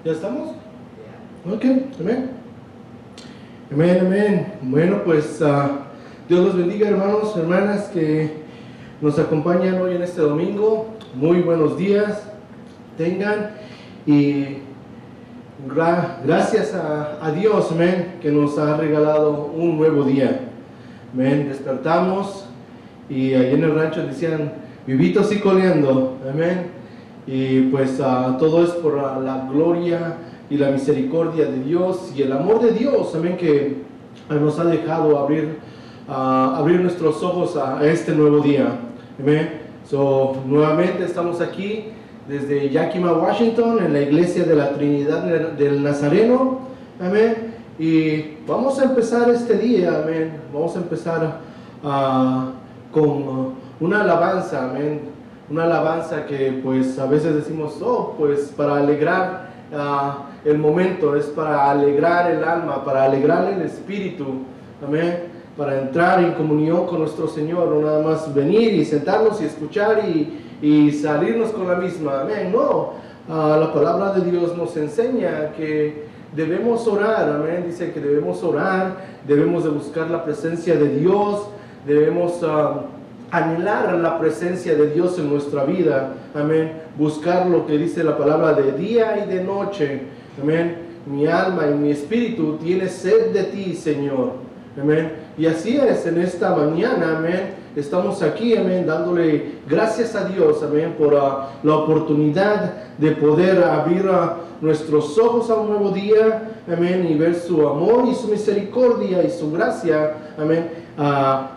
¿Ya estamos? Ok, amén. Amén, amén. Bueno, pues Dios los bendiga, hermanos, hermanas que nos acompañan hoy en este domingo. Muy buenos días tengan y gracias a Dios, amén, que nos ha regalado un nuevo día. Amén, despertamos y ahí en el rancho decían vivitos y coleando, amén. Y pues todo es por la gloria y la misericordia de Dios y el amor de Dios, amén, que nos ha dejado abrir nuestros ojos a este nuevo día, amén. Nuevamente estamos aquí desde Yakima, Washington, en la iglesia de la Trinidad del Nazareno, amén. Y vamos a empezar este día, amén. Vamos a empezar con una alabanza, amén. Una alabanza que pues a veces decimos, pues para alegrar el momento, es para alegrar el alma, para alegrar el espíritu, amén, para entrar en comunión con nuestro Señor, no nada más venir y sentarnos y escuchar y salirnos con la misma, amén, no, la palabra de Dios nos enseña que debemos orar, amén, dice que debemos orar, debemos de buscar la presencia de Dios, debemos anhelar la presencia de Dios en nuestra vida, amén, buscar lo que dice la palabra de día y de noche, amén, mi alma y mi espíritu tiene sed de ti, Señor, amén, y así es en esta mañana, amén, estamos aquí, amén, dándole gracias a Dios, amén, por la oportunidad de poder abrir nuestros ojos a un nuevo día, amén, y ver su amor y su misericordia y su gracia, amén,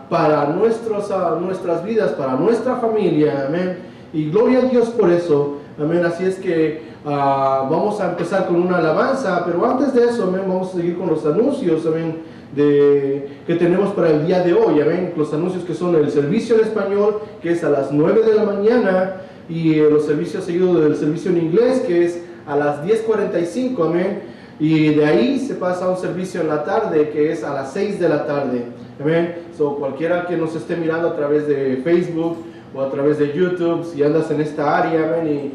para nuestras vidas, para nuestra familia, amén, y gloria a Dios por eso, amén. Así es que vamos a empezar con una alabanza, pero antes de eso, amén, vamos a seguir con los anuncios, amén, que tenemos para el día de hoy, amén, los anuncios que son el servicio en español, que es a las 9 de la mañana, y los servicios seguidos del servicio en inglés, que es a las 10:45, amén, y de ahí se pasa a un servicio en la tarde, que es a las 6 de la tarde, amén. Cualquiera que nos esté mirando a través de Facebook o a través de YouTube, si andas en esta área, amén, y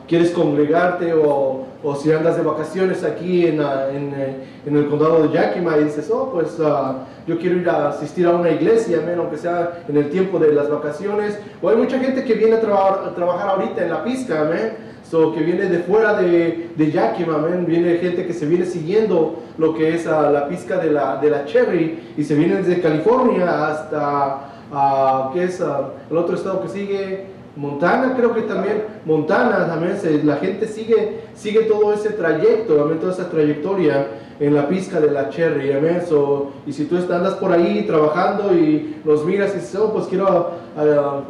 quieres congregarte o si andas de vacaciones aquí en el condado de Yakima y dices, pues yo quiero ir a asistir a una iglesia, amén, aunque sea en el tiempo de las vacaciones, o hay mucha gente que viene a trabajar ahorita en la pizca, amén, que viene de fuera de Yakima, amén, viene gente que se viene siguiendo lo que es la pizca de la Cherry, y se viene desde California hasta ¿qué es el otro estado que sigue? Montana, creo que también, Montana también, la gente sigue todo ese trayecto, amén, toda esa trayectoria en la pizca de la Cherry, amén. Y si tú andas por ahí trabajando y los miras y dices, pues quiero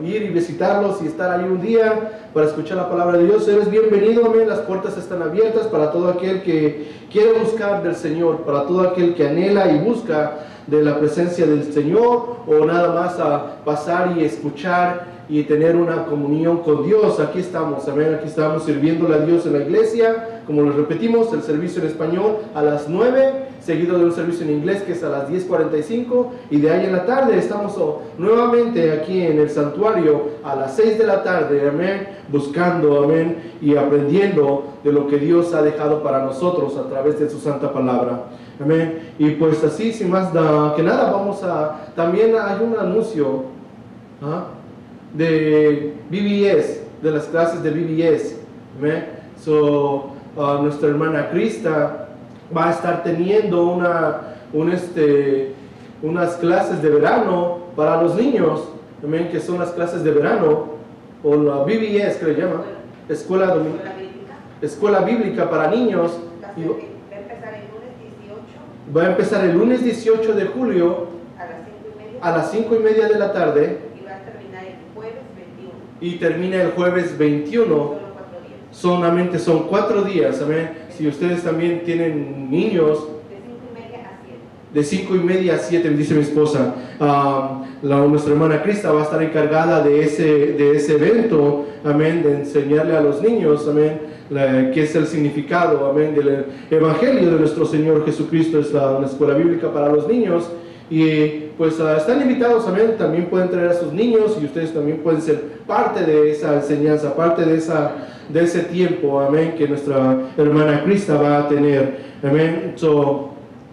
ir y visitarlos y estar ahí un día para escuchar la palabra de Dios, eres bienvenido, amén. Las puertas están abiertas para todo aquel que quiere buscar del Señor, para todo aquel que anhela y busca de la presencia del Señor, o nada más pasar y escuchar y tener una comunión con Dios. Aquí estamos, amén, aquí estamos sirviéndole a Dios en la iglesia, como les repetimos, el servicio en español a las 9, seguido de un servicio en inglés que es a las 10:45, y de ahí en la tarde estamos nuevamente aquí en el santuario a las 6 de la tarde, amén, buscando, amén, y aprendiendo de lo que Dios ha dejado para nosotros a través de su santa palabra, amén. Y pues así, sin más que nada, también hay un anuncio de BBS, de las clases de BBS, amén. Nuestra hermana Krista va a estar teniendo unas clases de verano para los niños, amén, que son las clases de verano, o la BBS que le llaman, escuela bíblica para niños. Va a empezar el lunes 18 de julio a las 5:30 de la tarde. Y termina el jueves 21. Solamente son 4 días, amén. Si ustedes también tienen niños, de 5:30 a 7, dice mi esposa, nuestra hermana Krista va a estar encargada de ese evento, amén, de enseñarle a los niños, amén, qué es el significado, amén, del evangelio de nuestro Señor Jesucristo. Es una escuela bíblica para los niños. Y pues están invitados, amén. También pueden traer a sus niños y ustedes también pueden ser parte de esa enseñanza, parte de ese tiempo, amén, que nuestra hermana Krista va a tener, amén.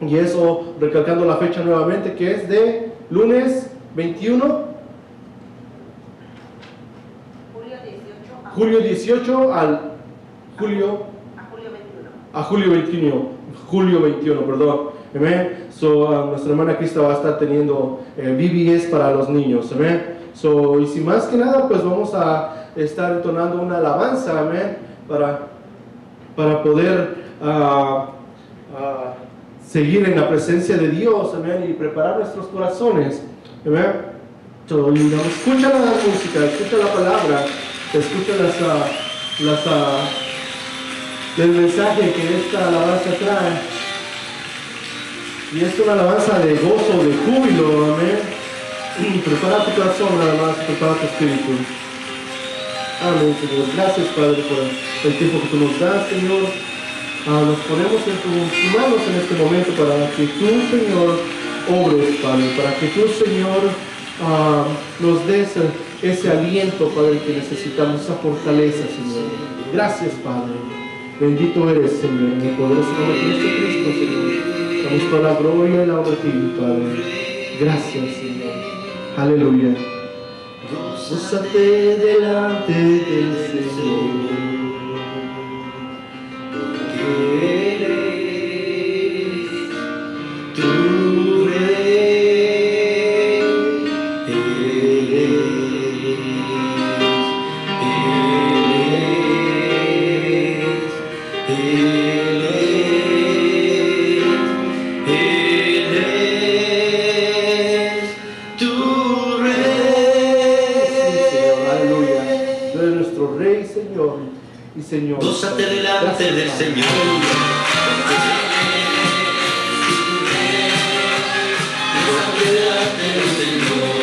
Y eso, recalcando la fecha nuevamente, que es de lunes 21, julio 18 al julio 21, perdón. Amén. Nuestra hermana Krista va a estar teniendo VBS para los niños. Amén. Y sin más que nada, pues vamos a estar entonando una alabanza, amén, para poder seguir en la presencia de Dios, amén, y preparar nuestros corazones, amén. Escucha la música, escucha la palabra, escucha el mensaje que esta alabanza trae. Y es una alabanza de gozo, de júbilo, amén. Prepara tu corazón, nada más, prepara tu espíritu. Amén, Señor. Gracias, Padre, por el tiempo que tú nos das, Señor. Nos ponemos en tus manos en este momento para que tú, Señor, obres, Padre, para que tú, Señor, nos des ese aliento, Padre, que necesitamos, esa fortaleza, Señor. Gracias, Padre. Bendito eres, Señor, en el poderoso nombre de Jesucristo, Señor. Damos toda la gloria y la honra a ti, Padre. Gracias, Señor. Aleluya. Gózate delante del Señor, porque eres tu Rey. Y Señor, gózate delante del Señor. Gózate delante del Señor.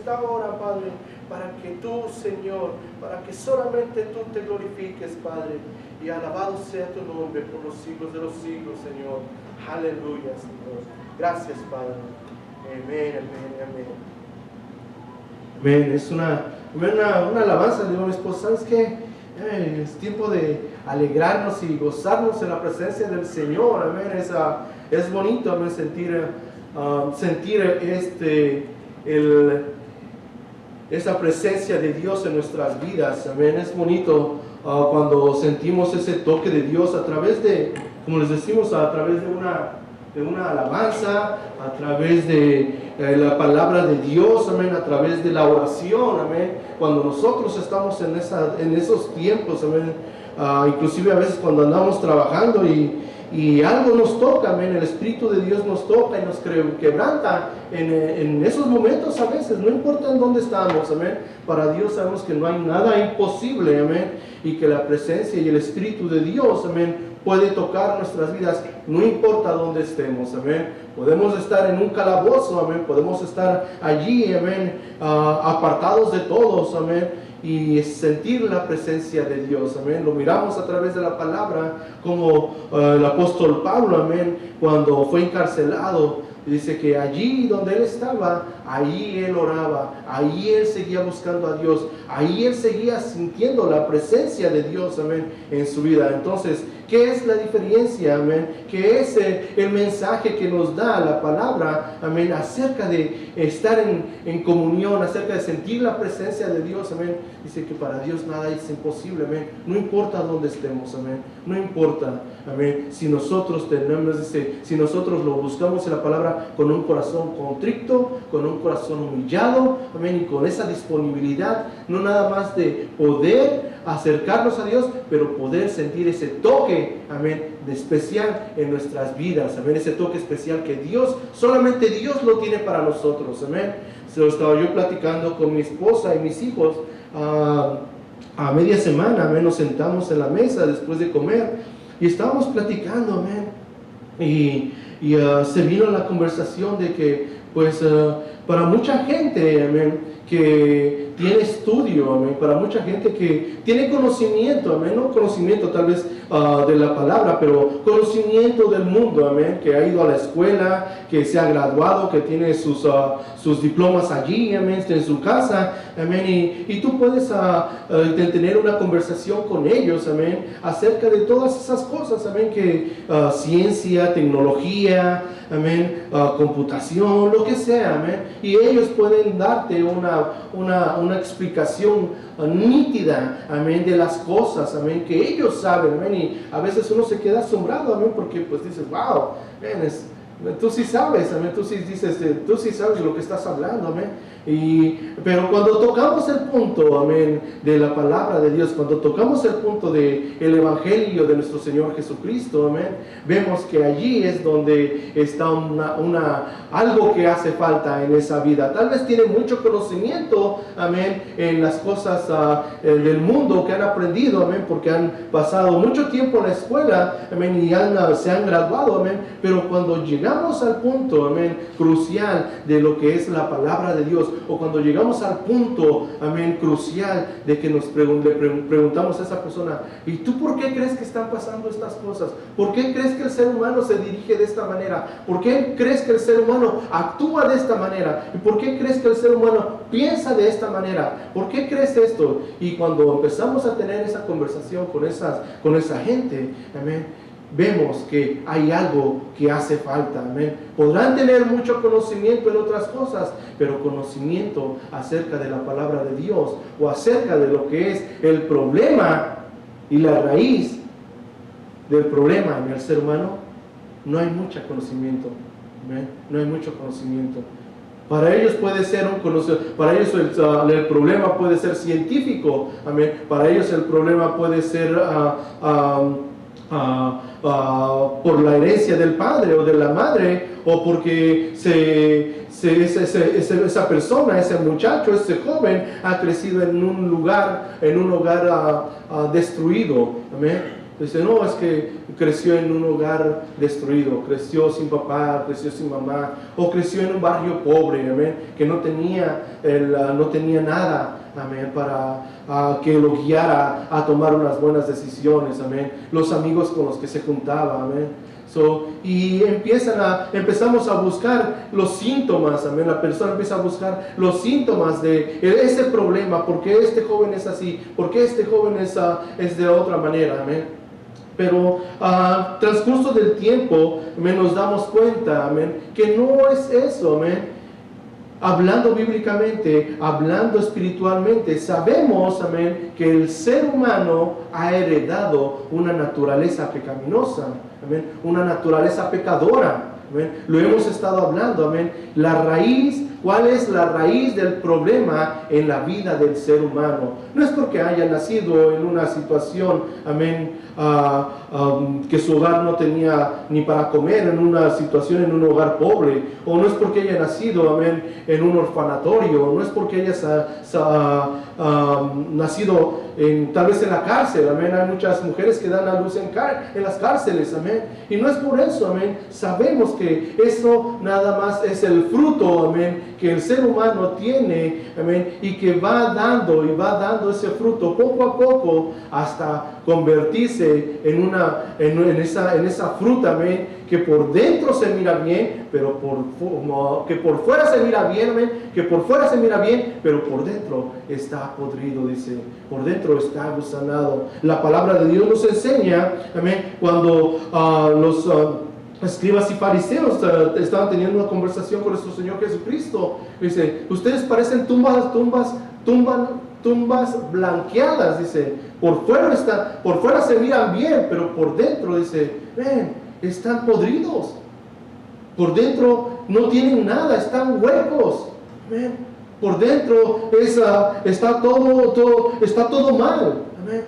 esta hora, Padre, para que tú, Señor, para que solamente tú te glorifiques, Padre. Y alabado sea tu nombre por los siglos de los siglos, Señor. Aleluya, Señor. Gracias, Padre. Amén, amén, amén. Amén. Es una alabanza, digo a mi esposa, ¿sabes qué? Es tiempo de alegrarnos y gozarnos en la presencia del Señor. Amén. Es bonito, amén, sentir esa presencia de Dios en nuestras vidas. Amén. Es bonito cuando sentimos ese toque de Dios a través de, como les decimos, a través de una alabanza, a través de la palabra de Dios, amén, a través de la oración, amén. Cuando nosotros estamos en esos tiempos, amén, inclusive a veces cuando andamos trabajando y algo nos toca, amén, el Espíritu de Dios nos toca y nos quebranta en esos momentos a veces, no importa en dónde estamos, amén. Para Dios sabemos que no hay nada imposible, amén, y que la presencia y el Espíritu de Dios, amén, puede tocar nuestras vidas, no importa dónde estemos, amén. Podemos estar en un calabozo, amén, podemos estar allí, amén, apartados de todos, amén, y sentir la presencia de Dios, amén. Lo miramos a través de la palabra, como el apóstol Pablo, amén, cuando fue encarcelado, dice que allí donde él estaba, ahí él oraba, ahí él seguía buscando a Dios, ahí él seguía sintiendo la presencia de Dios, amén, en su vida. Entonces, ¿qué es la diferencia, amén? ¿Qué es el mensaje que nos da la palabra, amén, acerca de estar en comunión, acerca de sentir la presencia de Dios, amén? Dice que para Dios nada es imposible, amén. No importa dónde estemos, amén. No importa, amén. Si nosotros si nosotros lo buscamos en la palabra con un corazón contrito, con un corazón humillado, amén, y con esa disponibilidad, no nada más de poder acercarnos a Dios, pero poder sentir ese toque, amén, de especial en nuestras vidas, amén, ese toque especial que Dios, solamente Dios lo tiene para nosotros, amén. Se lo estaba yo platicando con mi esposa y mis hijos a media semana, amén, nos sentamos en la mesa después de comer y estábamos platicando, amén, y se vino la conversación de que, pues, para mucha gente, amén, que tiene estudio, amén, para mucha gente que tiene conocimiento, amén, no conocimiento tal vez de la palabra, pero conocimiento del mundo, amén, que ha ido a la escuela, que se ha graduado, que tiene sus diplomas allí, amén, en su casa, amén, y tú puedes tener una conversación con ellos, amén, acerca de todas esas cosas, amén, que ciencia, tecnología, amén, computación, lo que sea, amén, y ellos pueden darte una explicación nítida, amén, de las cosas, amén, que ellos saben, amén, y a veces uno se queda asombrado, amén, porque pues dices, wow, amén, tú sí sabes, amén, tú sí dices, tú sí sabes de lo que estás hablando, amén. Pero cuando tocamos el punto, amén, de la palabra de Dios, cuando tocamos el punto del evangelio de nuestro Señor Jesucristo, amén, vemos que allí es donde está algo que hace falta en esa vida. Tal vez tiene mucho conocimiento, amén, en las cosas del mundo que han aprendido, amén, porque han pasado mucho tiempo en la escuela, amén, y se han graduado, amén, pero cuando llegamos al punto, amén, crucial de lo que es la palabra de Dios, o cuando llegamos al punto, amén, crucial de que le preguntamos a esa persona, ¿y tú por qué crees que están pasando estas cosas? ¿Por qué crees que el ser humano se dirige de esta manera? ¿Por qué crees que el ser humano actúa de esta manera? ¿Y por qué crees que el ser humano piensa de esta manera? ¿Por qué crees esto? Y cuando empezamos a tener esa conversación con esa gente, amén, vemos que hay algo que hace falta, amén. Podrán tener mucho conocimiento en otras cosas, pero conocimiento acerca de la palabra de Dios o acerca de lo que es el problema y la raíz del problema en el ser humano, no hay mucho conocimiento, amén. No hay mucho conocimiento. Para ellos puede ser para ellos el problema puede ser científico, amén. Para ellos el problema puede ser por la herencia del padre o de la madre, o porque esa persona, ese muchacho, ese joven ha crecido en un hogar destruido, amén. Dice, no, es que creció en un hogar destruido, creció sin papá, creció sin mamá, o creció en un barrio pobre, amén, que no tenía nada, amén, para que lo guiara a tomar unas buenas decisiones, amén. Los amigos con los que se juntaba, amén. Y empezamos a buscar los síntomas, amén. La persona empieza a buscar los síntomas de ese problema. ¿Por qué este joven es así? ¿Por qué este joven es de otra manera? Amén. Pero transcurso del tiempo, amén, nos damos cuenta, amén, que no es eso, amén. Hablando bíblicamente, hablando espiritualmente, sabemos, amén, que el ser humano ha heredado una naturaleza pecaminosa, amén, una naturaleza pecadora, amén. Lo hemos estado hablando, amén. La raíz, ¿cuál es la raíz del problema en la vida del ser humano? No es porque haya nacido en una situación, amén, que su hogar no tenía ni para comer, en una situación, en un hogar pobre, o no es porque haya nacido, amén, en un orfanatorio, no es porque haya nacido tal vez en la cárcel, amén. Hay muchas mujeres que dan a luz en las cárceles, amén, y no es por eso, amén. Sabemos que eso nada más es el fruto, amén, que el ser humano tiene, amén, y que va dando ese fruto poco a poco hasta convertirse en esa fruta, amén, que por dentro se mira bien, pero que por fuera se mira bien, amén, que por fuera se mira bien, pero por dentro está podrido, dice, por dentro está gusanado. La palabra de Dios nos enseña, amén, cuando los escribas y fariseos estaban teniendo una conversación con nuestro Señor Jesucristo. Dice, ustedes parecen tumbas blanqueadas, dice, por fuera se miran bien, pero por dentro, dice, ven, están podridos, por dentro no tienen nada, están huecos, ven, por dentro está todo mal, amén.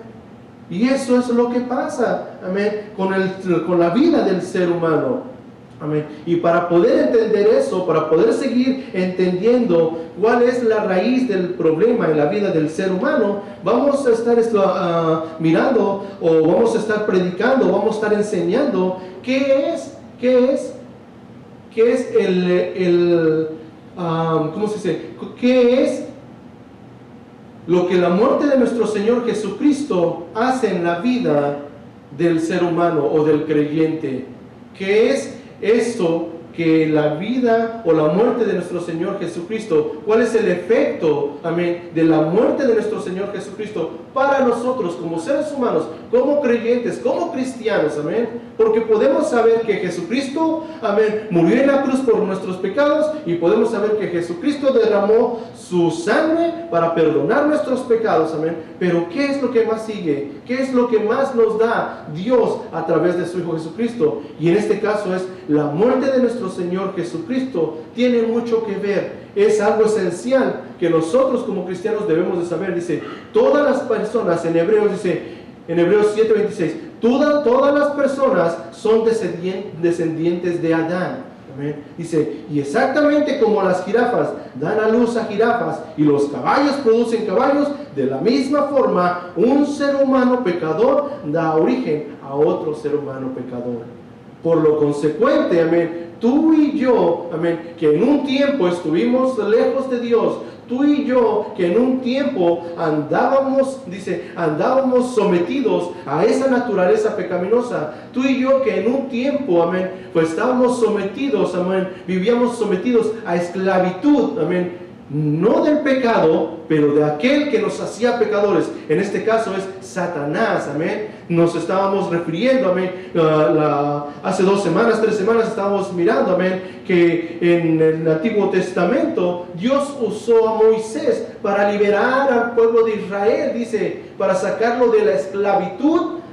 Y eso es lo que pasa, amén, con la vida del ser humano. Amén. Y para poder entender eso, para poder seguir entendiendo cuál es la raíz del problema en la vida del ser humano, vamos a estar mirando, o vamos a estar predicando, vamos a estar enseñando qué es ¿cómo se dice? ¿Qué es lo que la muerte de nuestro Señor Jesucristo hace en la vida del ser humano o del creyente? ¿Qué es esto que la vida o la muerte de nuestro Señor Jesucristo? ¿Cuál es el efecto, amén, de la muerte de nuestro Señor Jesucristo para nosotros como seres humanos, como creyentes, como cristianos, amén? Porque podemos saber que Jesucristo, amén, murió en la cruz por nuestros pecados, y podemos saber que Jesucristo derramó su sangre para perdonar nuestros pecados, amén. Pero ¿qué es lo que más sigue? ¿Qué es lo que más nos da Dios a través de su Hijo Jesucristo? Y en este caso es la muerte de nuestro Señor Jesucristo. Tiene mucho que ver, es algo esencial que nosotros como cristianos debemos de saber. Dice, todas las personas, en Hebreos 7:26, todas las personas son descendientes de Adán. Amén. Dice, y exactamente como las jirafas dan a luz a jirafas y los caballos producen caballos, de la misma forma un ser humano pecador da origen a otro ser humano pecador. Por lo consecuente, amén, tú y yo, amén, que en un tiempo estuvimos lejos de Dios, tú y yo que en un tiempo andábamos sometidos a esa naturaleza pecaminosa, tú y yo que en un tiempo, amén, pues estábamos sometidos, amén, vivíamos sometidos a esclavitud, amén, no del pecado, pero de aquel que nos hacía pecadores. En este caso es Satanás, amén. Nos estábamos refiriendo, amén, hace 3 semanas estábamos mirando, amén, que en el Antiguo Testamento Dios usó a Moisés para liberar al pueblo de Israel, dice, para sacarlo de la esclavitud.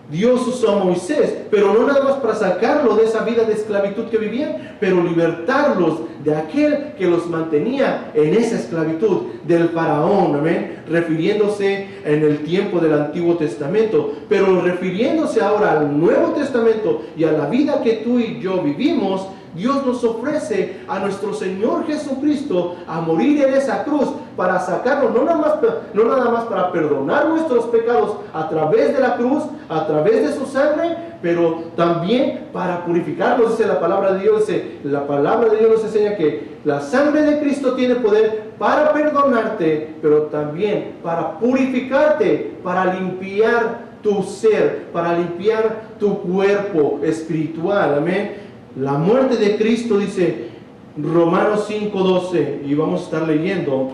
Dios usó a Moisés, pero no nada más para sacarlo de esa vida de esclavitud que vivían, pero libertarlos de aquel que los mantenía en esa esclavitud, del faraón, amén, refiriéndose en el tiempo del Antiguo Testamento, pero refiriéndose ahora al Nuevo Testamento y a la vida que tú y yo vivimos. Dios nos ofrece a nuestro Señor Jesucristo a morir en esa cruz para sacarnos, no nada más para perdonar nuestros pecados a través de la cruz, a través de su sangre, pero también para purificarnos. Dice la palabra de Dios, nos enseña que la sangre de Cristo tiene poder para perdonarte, pero también para purificarte, para limpiar tu ser, para limpiar tu cuerpo espiritual. Amén. La muerte de Cristo, dice Romanos 5:12, y vamos a estar leyendo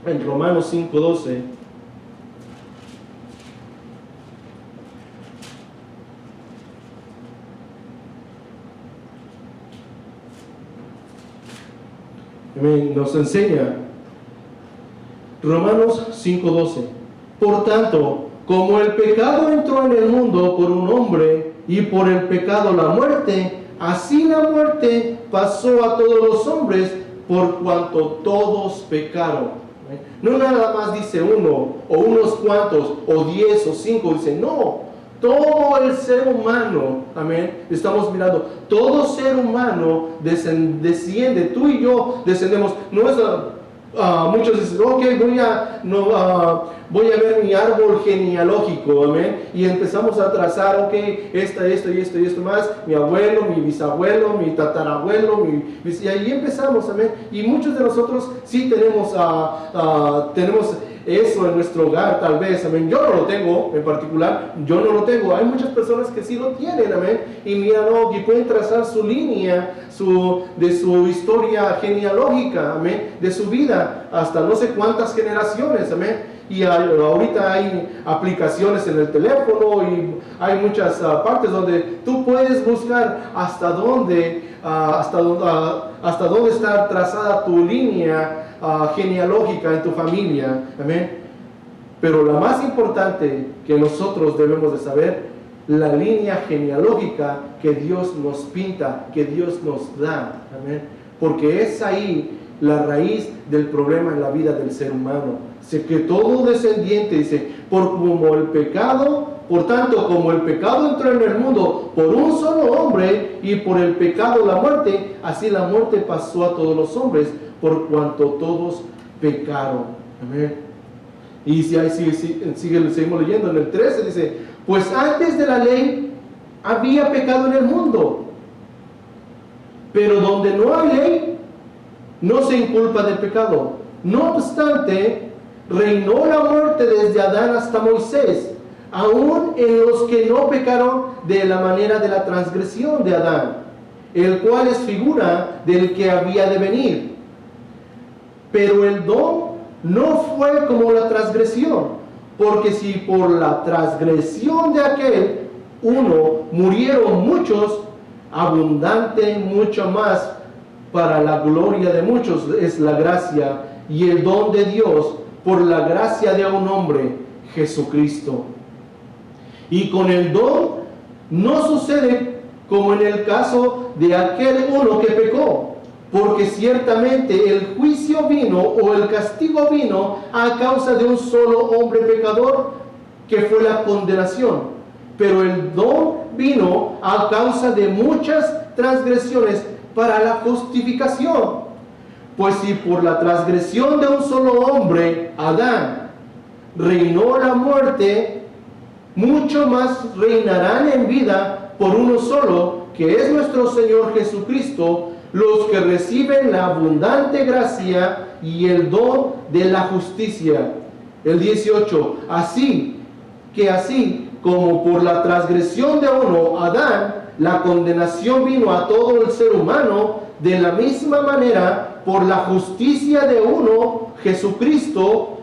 en Romanos 5:12. Nos enseña Romanos 5:12. Por tanto, como el pecado entró en el mundo por un hombre, y por el pecado la muerte, así la muerte pasó a todos los hombres por cuanto todos pecaron. No nada más dice uno, o unos cuantos, o 10 o 5, dice no, todo el ser humano, amén, estamos mirando, todo ser humano desciende, tú y yo descendemos, no es... muchos dicen, ok, voy a ver mi árbol genealógico, amén, y empezamos a trazar, ok, esto y esto más, mi abuelo, mi bisabuelo, mi tatarabuelo, y ahí empezamos, amén, y muchos de nosotros sí tenemos eso en nuestro hogar, tal vez, amén. Yo no lo tengo, en particular, yo no lo tengo. Hay muchas personas que sí lo tienen, amén. Y miran, y pueden trazar su línea de su historia genealógica, amén, de su vida, hasta no sé cuántas generaciones, amén. Y ahorita hay aplicaciones en el teléfono y hay muchas partes donde tú puedes buscar hasta dónde está trazada tu línea genealógica en tu familia, amén. Pero la más importante que nosotros debemos de saber, la línea genealógica que Dios nos pinta, que Dios nos da, amén, porque es ahí la raíz del problema en la vida del ser humano. Dice que todo descendiente, dice, por tanto, como el pecado entró en el mundo por un solo hombre, y por el pecado la muerte, así la muerte pasó a todos los hombres, por cuanto todos pecaron. Amén. Y si ahí seguimos leyendo en el 13, dice, pues antes de la ley había pecado en el mundo, pero donde no hay ley, no se inculpa del pecado. No obstante, reinó la muerte desde Adán hasta Moisés, aún en los que no pecaron de la manera de la transgresión de Adán, el cual es figura del que había de venir. Pero el don no fue como la transgresión, porque si por la transgresión de aquel uno murieron muchos, abundante mucho más para la gloria de muchos es la gracia y el don de Dios por la gracia de un hombre, Jesucristo. Y con el don no sucede como en el caso de aquel uno que pecó, porque ciertamente el juicio vino o el castigo vino a causa de un solo hombre pecador, que fue la condenación, pero el don vino a causa de muchas transgresiones para la justificación. Pues si por la transgresión de un solo hombre, Adán, reinó la muerte, mucho más reinarán en vida por uno solo, que es nuestro Señor Jesucristo, los que reciben la abundante gracia y el don de la justicia. El 18, así como por la transgresión de uno, Adán, la condenación vino a todo el ser humano, de la misma manera, por la justicia de uno, Jesucristo,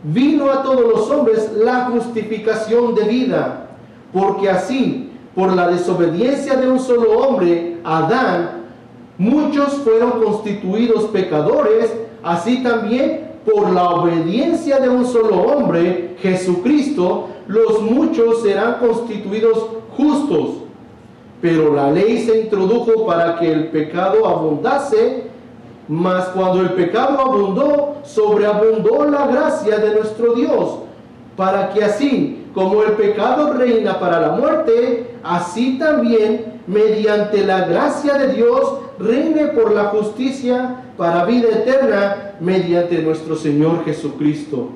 vino a todos los hombres la justificación de vida. Porque así, por la desobediencia de un solo hombre, Adán, muchos fueron constituidos pecadores, así también por la obediencia de un solo hombre, Jesucristo, los muchos serán constituidos justos. Pero la ley se introdujo para que el pecado abundase, mas cuando el pecado abundó, sobreabundó la gracia de nuestro Dios, para que así como el pecado reina para la muerte, así también mediante la gracia de Dios reine por la justicia para vida eterna mediante nuestro Señor Jesucristo.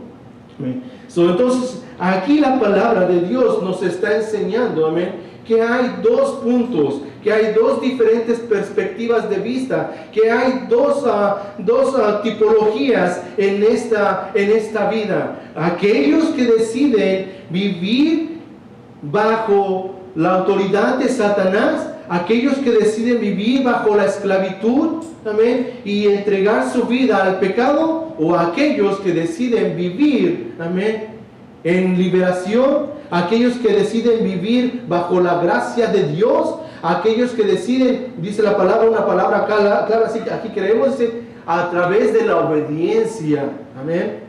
Amén. Entonces, aquí la palabra de Dios nos está enseñando, amén, que hay dos puntos, que hay dos diferentes perspectivas de vista, que hay dos tipologías en esta vida. Aquellos que deciden vivir bajo la autoridad de Satanás, aquellos que deciden vivir bajo la esclavitud, amén, y entregar su vida al pecado, o aquellos que deciden vivir, amén, en liberación, aquellos que deciden vivir bajo la gracia de Dios, aquellos que deciden, dice la palabra, una palabra clara, así que aquí queremos decir, a través de la obediencia, amén.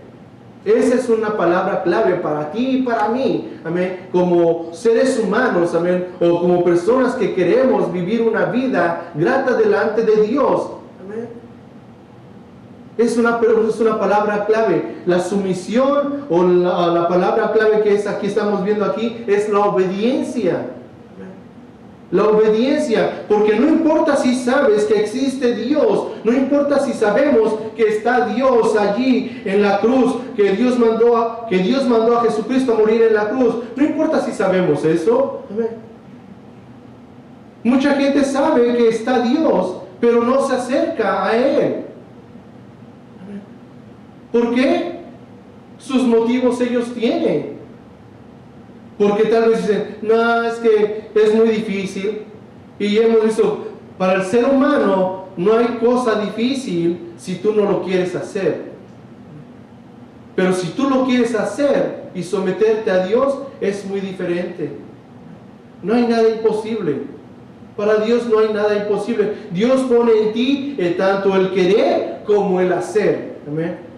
Esa es una palabra clave para ti y para mí, amén, como seres humanos, amén, o como personas que queremos vivir una vida grata delante de Dios, amén. Es una palabra clave. La sumisión o la palabra clave que es aquí, estamos viendo aquí, es la obediencia. La obediencia, porque no importa si sabes que existe Dios, no importa si sabemos que está Dios allí en la cruz, que Dios mandó a Jesucristo a morir en la cruz, no importa si sabemos eso. Amén. Mucha gente sabe que está Dios, pero no se acerca a Él. Amén. ¿Por qué? Sus motivos ellos tienen. Porque tal vez dicen, no, es que es muy difícil. Y hemos visto, para el ser humano no hay cosa difícil si tú no lo quieres hacer. Pero si tú lo quieres hacer y someterte a Dios, es muy diferente. No hay nada imposible. Para Dios no hay nada imposible. Dios pone en ti tanto el querer como el hacer. Amén.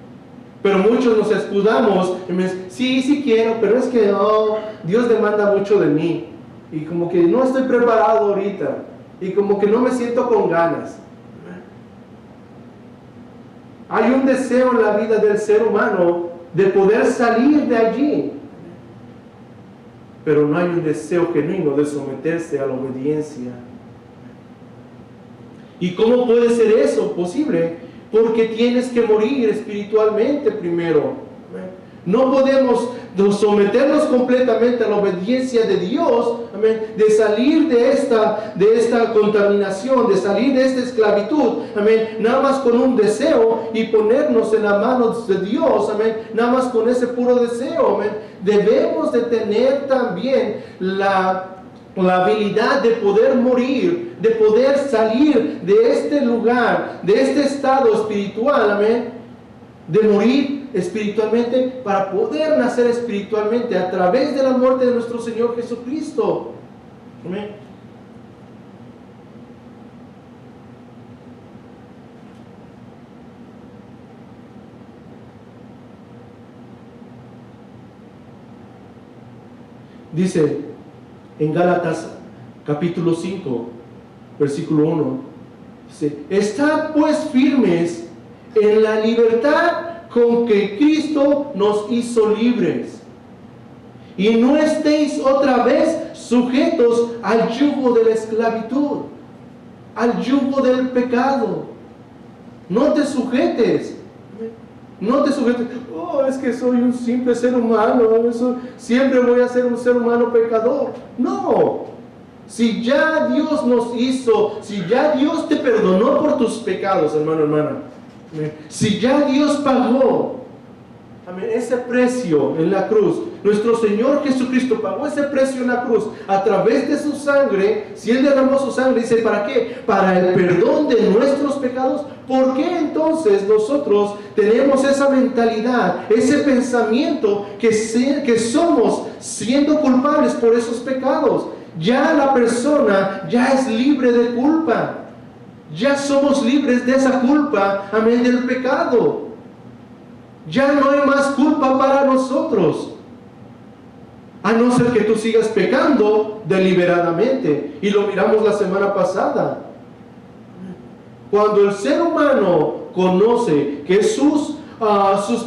Pero muchos nos escudamos y me dicen, sí quiero, pero es que no, Dios demanda mucho de mí. Y como que no estoy preparado ahorita. Y como que no me siento con ganas. Hay un deseo en la vida del ser humano de poder salir de allí. Pero no hay un deseo genuino de someterse a la obediencia. ¿Y cómo puede ser eso posible? Porque tienes que morir espiritualmente primero. No podemos someternos completamente a la obediencia de Dios, amén, de salir de esta contaminación, de salir de esta esclavitud, amén, nada más con un deseo y ponernos en las manos de Dios, amén, nada más con ese puro deseo, amén. Debemos de tener también la habilidad de poder morir, de poder salir de este lugar, de este estado espiritual, amén, de morir espiritualmente para poder nacer espiritualmente a través de la muerte de nuestro Señor Jesucristo. Amén. Dice en Gálatas capítulo 5, versículo 1, dice, estad pues firmes en la libertad con que Cristo nos hizo libres, y no estéis otra vez sujetos al yugo de la esclavitud, al yugo del pecado. No te sujetes. No te sujetes. Oh, es que soy un simple ser humano. Siempre voy a ser un ser humano pecador. No. Si ya Dios nos hizo, si ya Dios te perdonó por tus pecados, hermano, hermana. Si ya Dios pagó, amén, ese precio en la cruz, nuestro Señor Jesucristo pagó ese precio en la cruz a través de su sangre. Si Él derramó su sangre, dice, ¿para qué? Para el perdón de nuestros pecados. ¿Por qué entonces nosotros tenemos esa mentalidad, ese pensamiento que somos siendo culpables por esos pecados? Ya la persona ya es libre de culpa. Ya somos libres de esa culpa, amén, del pecado. Ya no hay más culpa para nosotros. A no ser que tú sigas pecando deliberadamente. Y lo miramos la semana pasada. Cuando el ser humano conoce que sus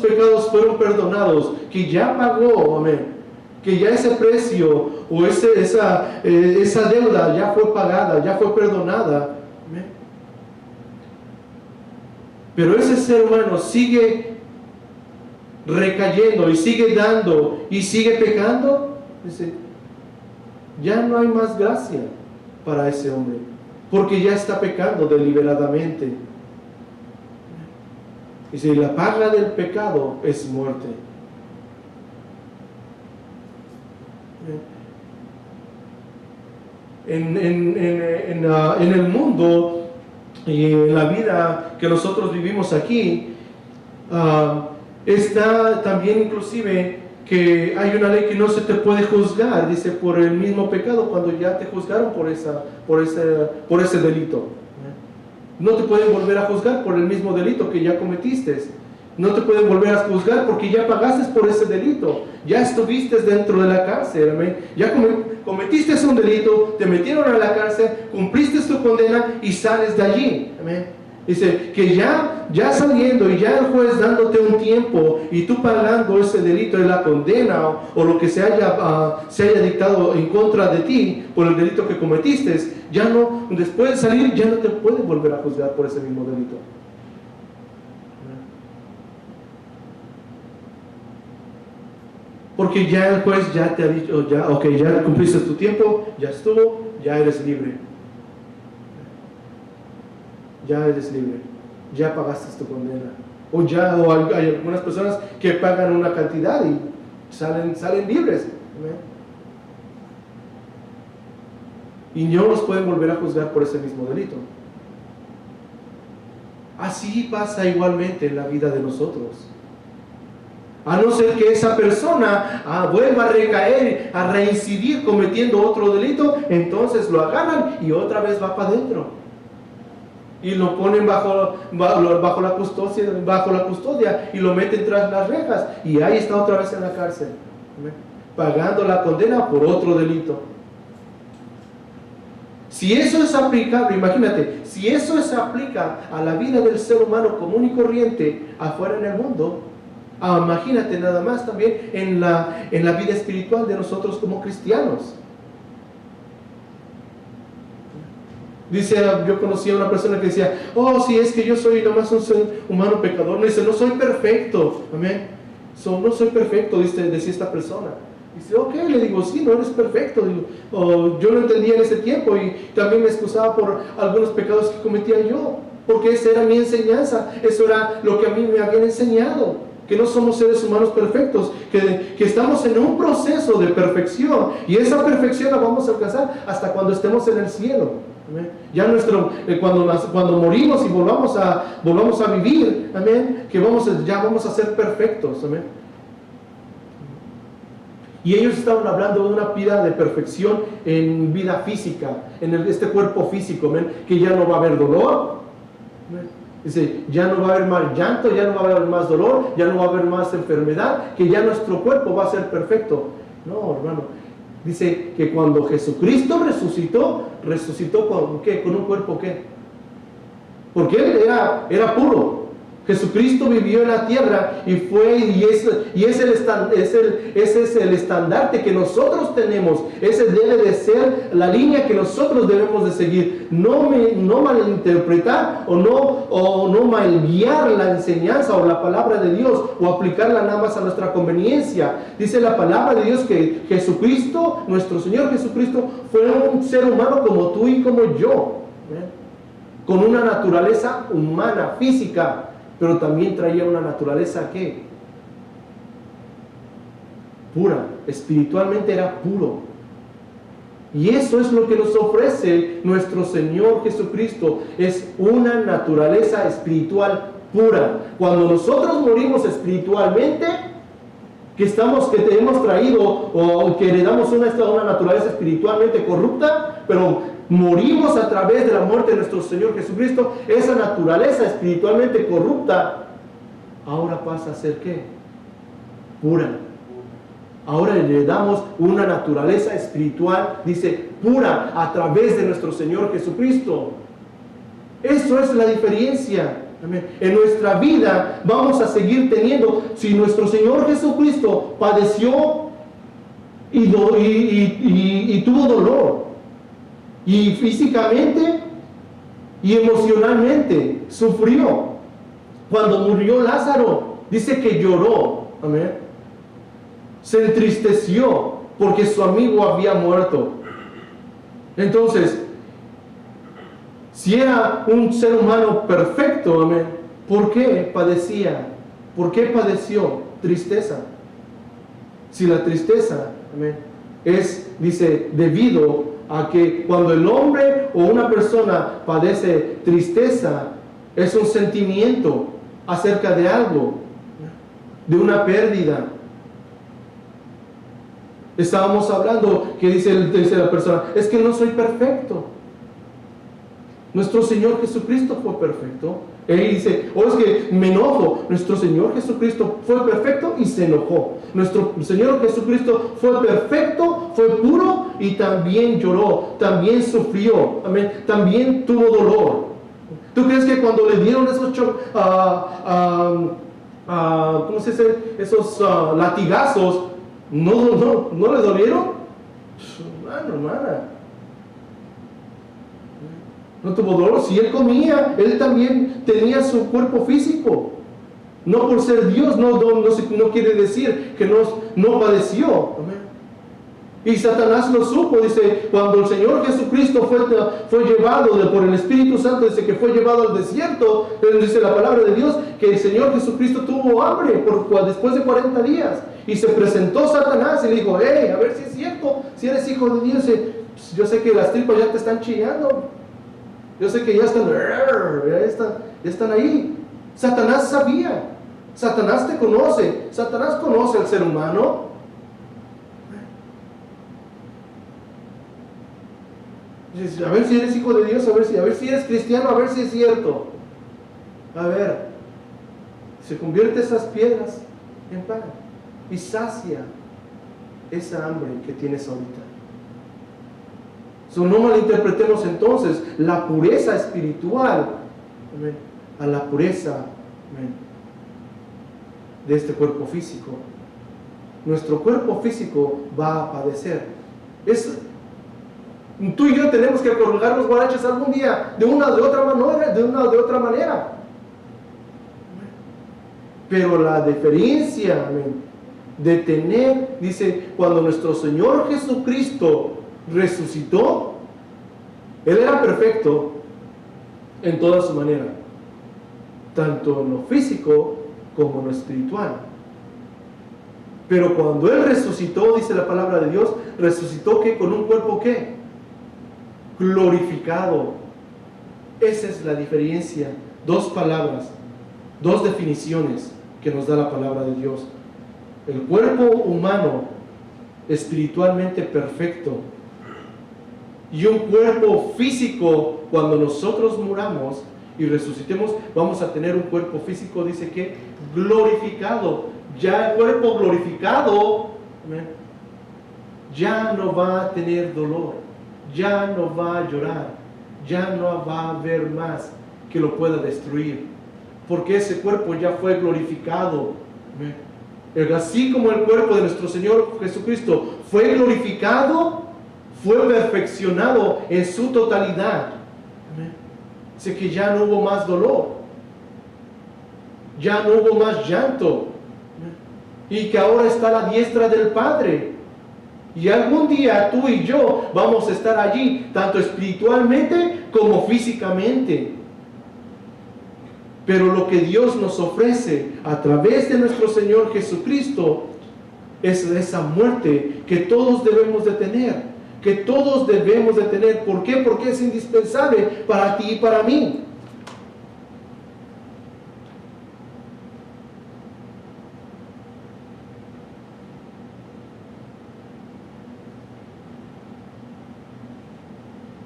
pecados fueron perdonados, que ya pagó, amén, que ya ese precio o esa deuda ya fue pagada, ya fue perdonada, amén, Pero ese ser humano sigue recayendo y sigue dando y sigue pecando. Dice, ya no hay más gracia para ese hombre, porque ya está pecando deliberadamente. Dice, la paga del pecado es muerte. En el mundo y en la vida que nosotros vivimos aquí, está también inclusive que hay una ley que no se te puede juzgar, dice, por el mismo pecado cuando ya te juzgaron por ese delito. No te pueden volver a juzgar por el mismo delito que ya cometiste. No te pueden volver a juzgar porque ya pagaste por ese delito. Ya estuviste dentro de la cárcel. ¿Amén? Ya cometiste un delito, te metieron a la cárcel, cumpliste tu condena y sales de allí. ¿Amén? Dice que ya saliendo y ya el juez dándote un tiempo y tú pagando ese delito de la condena o lo que se haya dictado en contra de ti por el delito que cometiste, ya no, después de salir ya no te pueden volver a juzgar por ese mismo delito. Porque ya el juez ya te ha dicho, ya cumpliste tu tiempo, ya estuvo, ya eres libre. Ya eres libre, ya pagaste tu condena. O hay algunas personas que pagan una cantidad y salen libres. ¿Amén? Y no los pueden volver a juzgar por ese mismo delito. Así pasa igualmente en la vida de nosotros. A no ser que esa persona vuelva a recaer, a reincidir cometiendo otro delito, entonces lo agarran y otra vez va para adentro. Y lo ponen bajo la custodia y lo meten tras las rejas y ahí está otra vez en la cárcel, pagando la condena por otro delito. Si eso es aplicable, imagínate, si eso se aplica a la vida del ser humano común y corriente afuera en el mundo, imagínate nada más también en la vida espiritual de nosotros como cristianos. Dice, yo conocí a una persona que decía, sí, es que yo soy nomás un ser humano pecador. Me dice, no soy perfecto. Amén. No soy perfecto, decía esta persona. Dice, ok, le digo, sí, no eres perfecto. Digo, yo lo entendía en ese tiempo y también me excusaba por algunos pecados que cometía yo, porque esa era mi enseñanza, eso era lo que a mí me habían enseñado, que no somos seres humanos perfectos, que estamos en un proceso de perfección y esa perfección la vamos a alcanzar hasta cuando estemos en el cielo. ¿Amén? Ya cuando morimos y volvamos a vivir, amén, que ya vamos a ser perfectos, amén. Y ellos estaban hablando de una vida de perfección en vida física, en este cuerpo físico, amén, que ya no va a haber dolor, amén. Dice, ya no va a haber más llanto, ya no va a haber más dolor, ya no va a haber más enfermedad, que ya nuestro cuerpo va a ser perfecto. No, hermano. Dice que cuando Jesucristo resucitó ¿con qué? ¿Con un cuerpo qué? Porque Él era puro. Jesucristo vivió en la tierra ese es el estandarte que nosotros tenemos. Ese debe de ser la línea que nosotros debemos de seguir. No malinterpretar o no malguiar la enseñanza o la palabra de Dios o aplicarla nada más a nuestra conveniencia. Dice la palabra de Dios que Jesucristo, nuestro Señor Jesucristo, fue un ser humano como tú y como yo, con una naturaleza humana, física, pero también traía una naturaleza ¿qué? Pura, espiritualmente era puro. Y eso es lo que nos ofrece nuestro Señor Jesucristo, es una naturaleza espiritual pura. Cuando nosotros morimos espiritualmente, que hemos traído o que heredamos una naturaleza espiritualmente corrupta, pero morimos a través de la muerte de nuestro Señor Jesucristo, esa naturaleza espiritualmente corrupta ahora pasa a ser ¿qué? Pura. Ahora le damos una naturaleza espiritual, dice, pura a través de nuestro Señor Jesucristo. Eso es la diferencia. Amén. En nuestra vida vamos a seguir teniendo, si nuestro Señor Jesucristo padeció y tuvo dolor, y físicamente y emocionalmente sufrió, Cuando murió Lázaro, dice que lloró. Amén. Se entristeció porque su amigo había muerto. Entonces, si era un ser humano perfecto, amén, ¿por qué padecía? ¿Por qué padeció tristeza? Si la tristeza, amén, dice, debido a que cuando el hombre o una persona padece tristeza, es un sentimiento acerca de algo, de una pérdida. Estábamos hablando que dice la persona, es que no soy perfecto. Nuestro Señor Jesucristo fue perfecto. Él dice, es que me enojo. Nuestro Señor Jesucristo fue perfecto y se enojó. Nuestro Señor Jesucristo fue perfecto, fue puro y también lloró, también sufrió, amén, también tuvo dolor. ¿Tú crees que cuando le dieron esos ¿cómo se dice? Esos latigazos, no le dolieron? Hermana. No tuvo dolor. Si él comía, él también tenía su cuerpo físico. No por ser Dios, no quiere decir que no padeció. Amén. Y Satanás lo supo, dice, cuando el Señor Jesucristo fue llevado por el Espíritu Santo, dice que fue llevado al desierto, dice la palabra de Dios, que el Señor Jesucristo tuvo hambre después de 40 días. Y se presentó Satanás y le dijo, a ver si es cierto, si eres hijo de Dios, yo sé que las tripas ya te están chillando. Yo sé que ya están ahí. Satanás sabía. Satanás te conoce. Satanás conoce al ser humano. A ver si eres hijo de Dios, a ver si eres cristiano, a ver si es cierto. A ver, se convierte esas piedras en pan y sacia esa hambre que tienes ahorita. No malinterpretemos entonces la pureza espiritual, amén, a la pureza, amén, de este cuerpo físico. Nuestro cuerpo físico va a padecer. Tú y yo tenemos que colgar los guaraches algún día, de una o de otra manera. Pero la diferencia, amén, de tener, dice, cuando nuestro Señor Jesucristo resucitó, Él era perfecto en toda su manera, tanto en lo físico como en lo espiritual. Pero cuando Él resucitó, dice la palabra de Dios, resucitó ¿qué? Con un cuerpo ¿qué? Glorificado. Esa es la diferencia. Dos palabras, dos definiciones que nos da la palabra de Dios. El cuerpo humano espiritualmente perfecto y un cuerpo físico. Cuando nosotros muramos y resucitemos, vamos a tener un cuerpo físico, dice que glorificado. Ya el cuerpo glorificado, ¿amén?, ya no va a tener dolor, ya no va a llorar, ya no va a haber más que lo pueda destruir, porque ese cuerpo ya fue glorificado. ¿Amén? Así como el cuerpo de nuestro Señor Jesucristo fue glorificado, fue perfeccionado en su totalidad. Amén. Dice que ya no hubo más dolor, ya no hubo más llanto, y que ahora está a la diestra del Padre. Y algún día tú y yo vamos a estar allí, tanto espiritualmente como físicamente. Pero lo que Dios nos ofrece a través de nuestro Señor Jesucristo es esa muerte que todos debemos de tener. Que todos debemos de tener. ¿Por qué? Porque es indispensable para ti y para mí.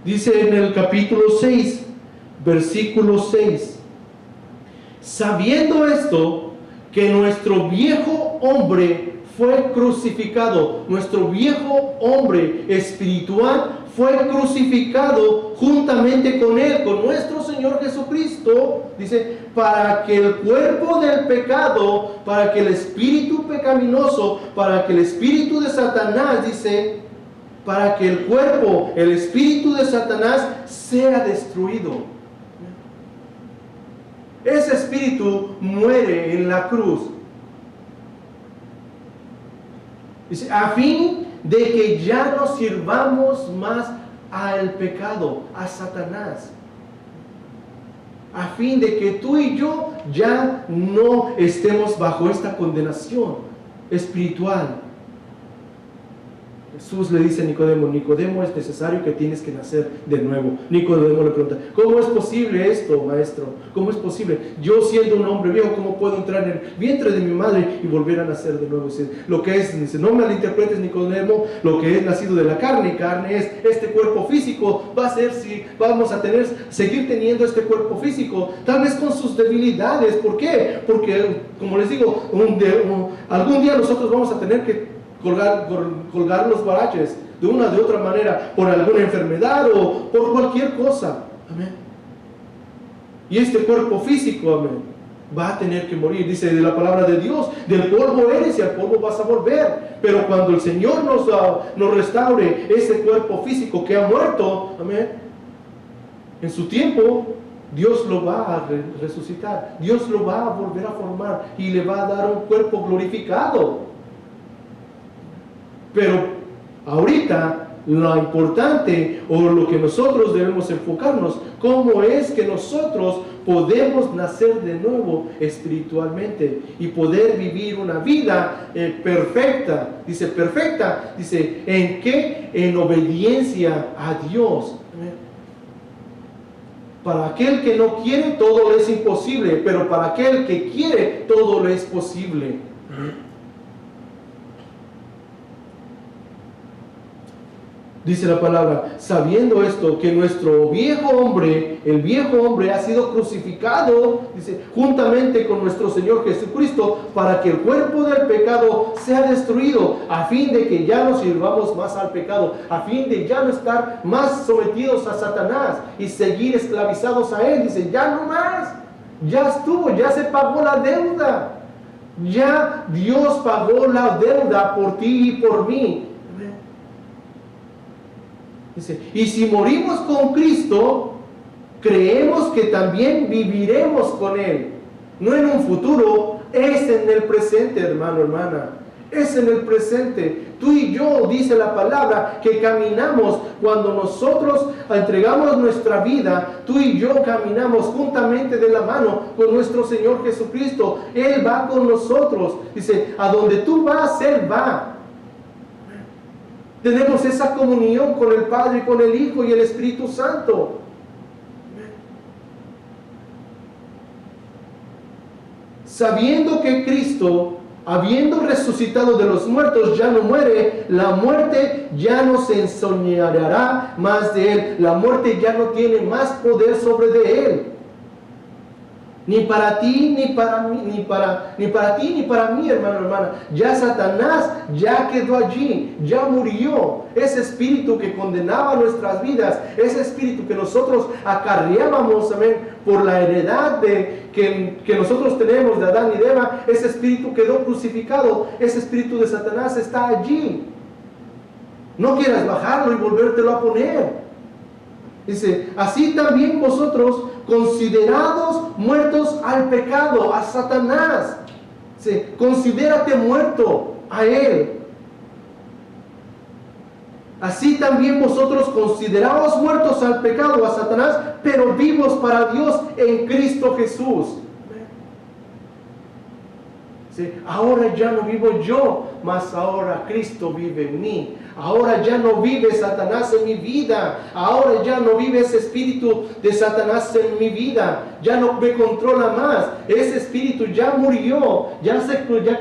Dice en el capítulo 6, versículo 6, sabiendo esto, que nuestro viejo hombre fue crucificado, nuestro viejo hombre espiritual fue crucificado juntamente con él, con nuestro Señor Jesucristo, dice, para que el cuerpo del pecado, para que el espíritu pecaminoso, para que el espíritu de Satanás, dice, para que el cuerpo, el espíritu de Satanás sea destruido. Ese espíritu muere en la cruz. Dice, a fin de que ya no sirvamos más al pecado, a Satanás. A fin de que tú y yo ya no estemos bajo esta condenación espiritual. Jesús le dice a Nicodemo, Nicodemo, es necesario que tienes que nacer de nuevo. Nicodemo le pregunta, ¿cómo es posible esto, maestro? ¿Cómo es posible? Yo siendo un hombre viejo, ¿cómo puedo entrar en el vientre de mi madre y volver a nacer de nuevo? Dice, lo que es, dice, no me malinterpretes, Nicodemo, lo que es nacido de la carne, y carne es este cuerpo físico, va a ser si vamos a seguir teniendo este cuerpo físico, tal vez con sus debilidades. ¿Por qué? Porque, como les digo, algún día nosotros vamos a tener que colgar los guaraches de una de otra manera, por alguna enfermedad o por cualquier cosa. Amén. Y este cuerpo físico, amén, va a tener que morir. Dice de la palabra de Dios, del polvo eres y al polvo vas a volver. Pero cuando el Señor nos restaure ese cuerpo físico que ha muerto, amén, en su tiempo Dios lo va a resucitar, Dios lo va a volver a formar y le va a dar un cuerpo glorificado. Pero ahorita lo importante o lo que nosotros debemos enfocarnos, cómo es que nosotros podemos nacer de nuevo espiritualmente y poder vivir una vida perfecta. Dice perfecta, dice ¿en qué? En obediencia a Dios. Para aquel que no quiere todo le es imposible, pero para aquel que quiere todo le es posible. Dice la palabra, sabiendo esto, que nuestro viejo hombre, el viejo hombre ha sido crucificado, dice, juntamente con nuestro Señor Jesucristo, para que el cuerpo del pecado sea destruido, a fin de que ya no sirvamos más al pecado, a fin de ya no estar más sometidos a Satanás y seguir esclavizados a él. Dice, ya no más, ya estuvo, ya se pagó la deuda, ya Dios pagó la deuda por ti y por mí. Dice, y si morimos con Cristo, creemos que también viviremos con Él. No en un futuro, es en el presente, hermano, hermana. Es en el presente. Tú y yo, dice la palabra, que caminamos cuando nosotros entregamos nuestra vida. Tú y yo caminamos juntamente de la mano con nuestro Señor Jesucristo. Él va con nosotros. Dice, a donde tú vas, Él va. Tenemos esa comunión con el Padre, con el Hijo y el Espíritu Santo. Sabiendo que Cristo, habiendo resucitado de los muertos, ya no muere, la muerte ya no se enseñoreará más de Él. La muerte ya no tiene más poder sobre de Él. Ni para ti, ni para mí, ni para ti, ni para mí, hermano, hermana. Ya Satanás ya quedó allí, ya murió. Ese espíritu que condenaba nuestras vidas, ese espíritu que nosotros acarreábamos, amén, por la heredad que nosotros tenemos de Adán y de Eva, ese espíritu quedó crucificado. Ese espíritu de Satanás está allí. No quieras bajarlo y volvértelo a poner. Dice, así también vosotros, considerados muertos al pecado, a Satanás. Dice, considérate muerto a él. Así también vosotros, considerados muertos al pecado, a Satanás, pero vivos para Dios en Cristo Jesús. Dice, ahora ya no vivo yo, mas ahora Cristo vive en mí. Ahora ya no vive Satanás en mi vida. Ahora ya no vive ese espíritu de Satanás en mi vida. Ya no me controla más. Ese espíritu ya murió. Ya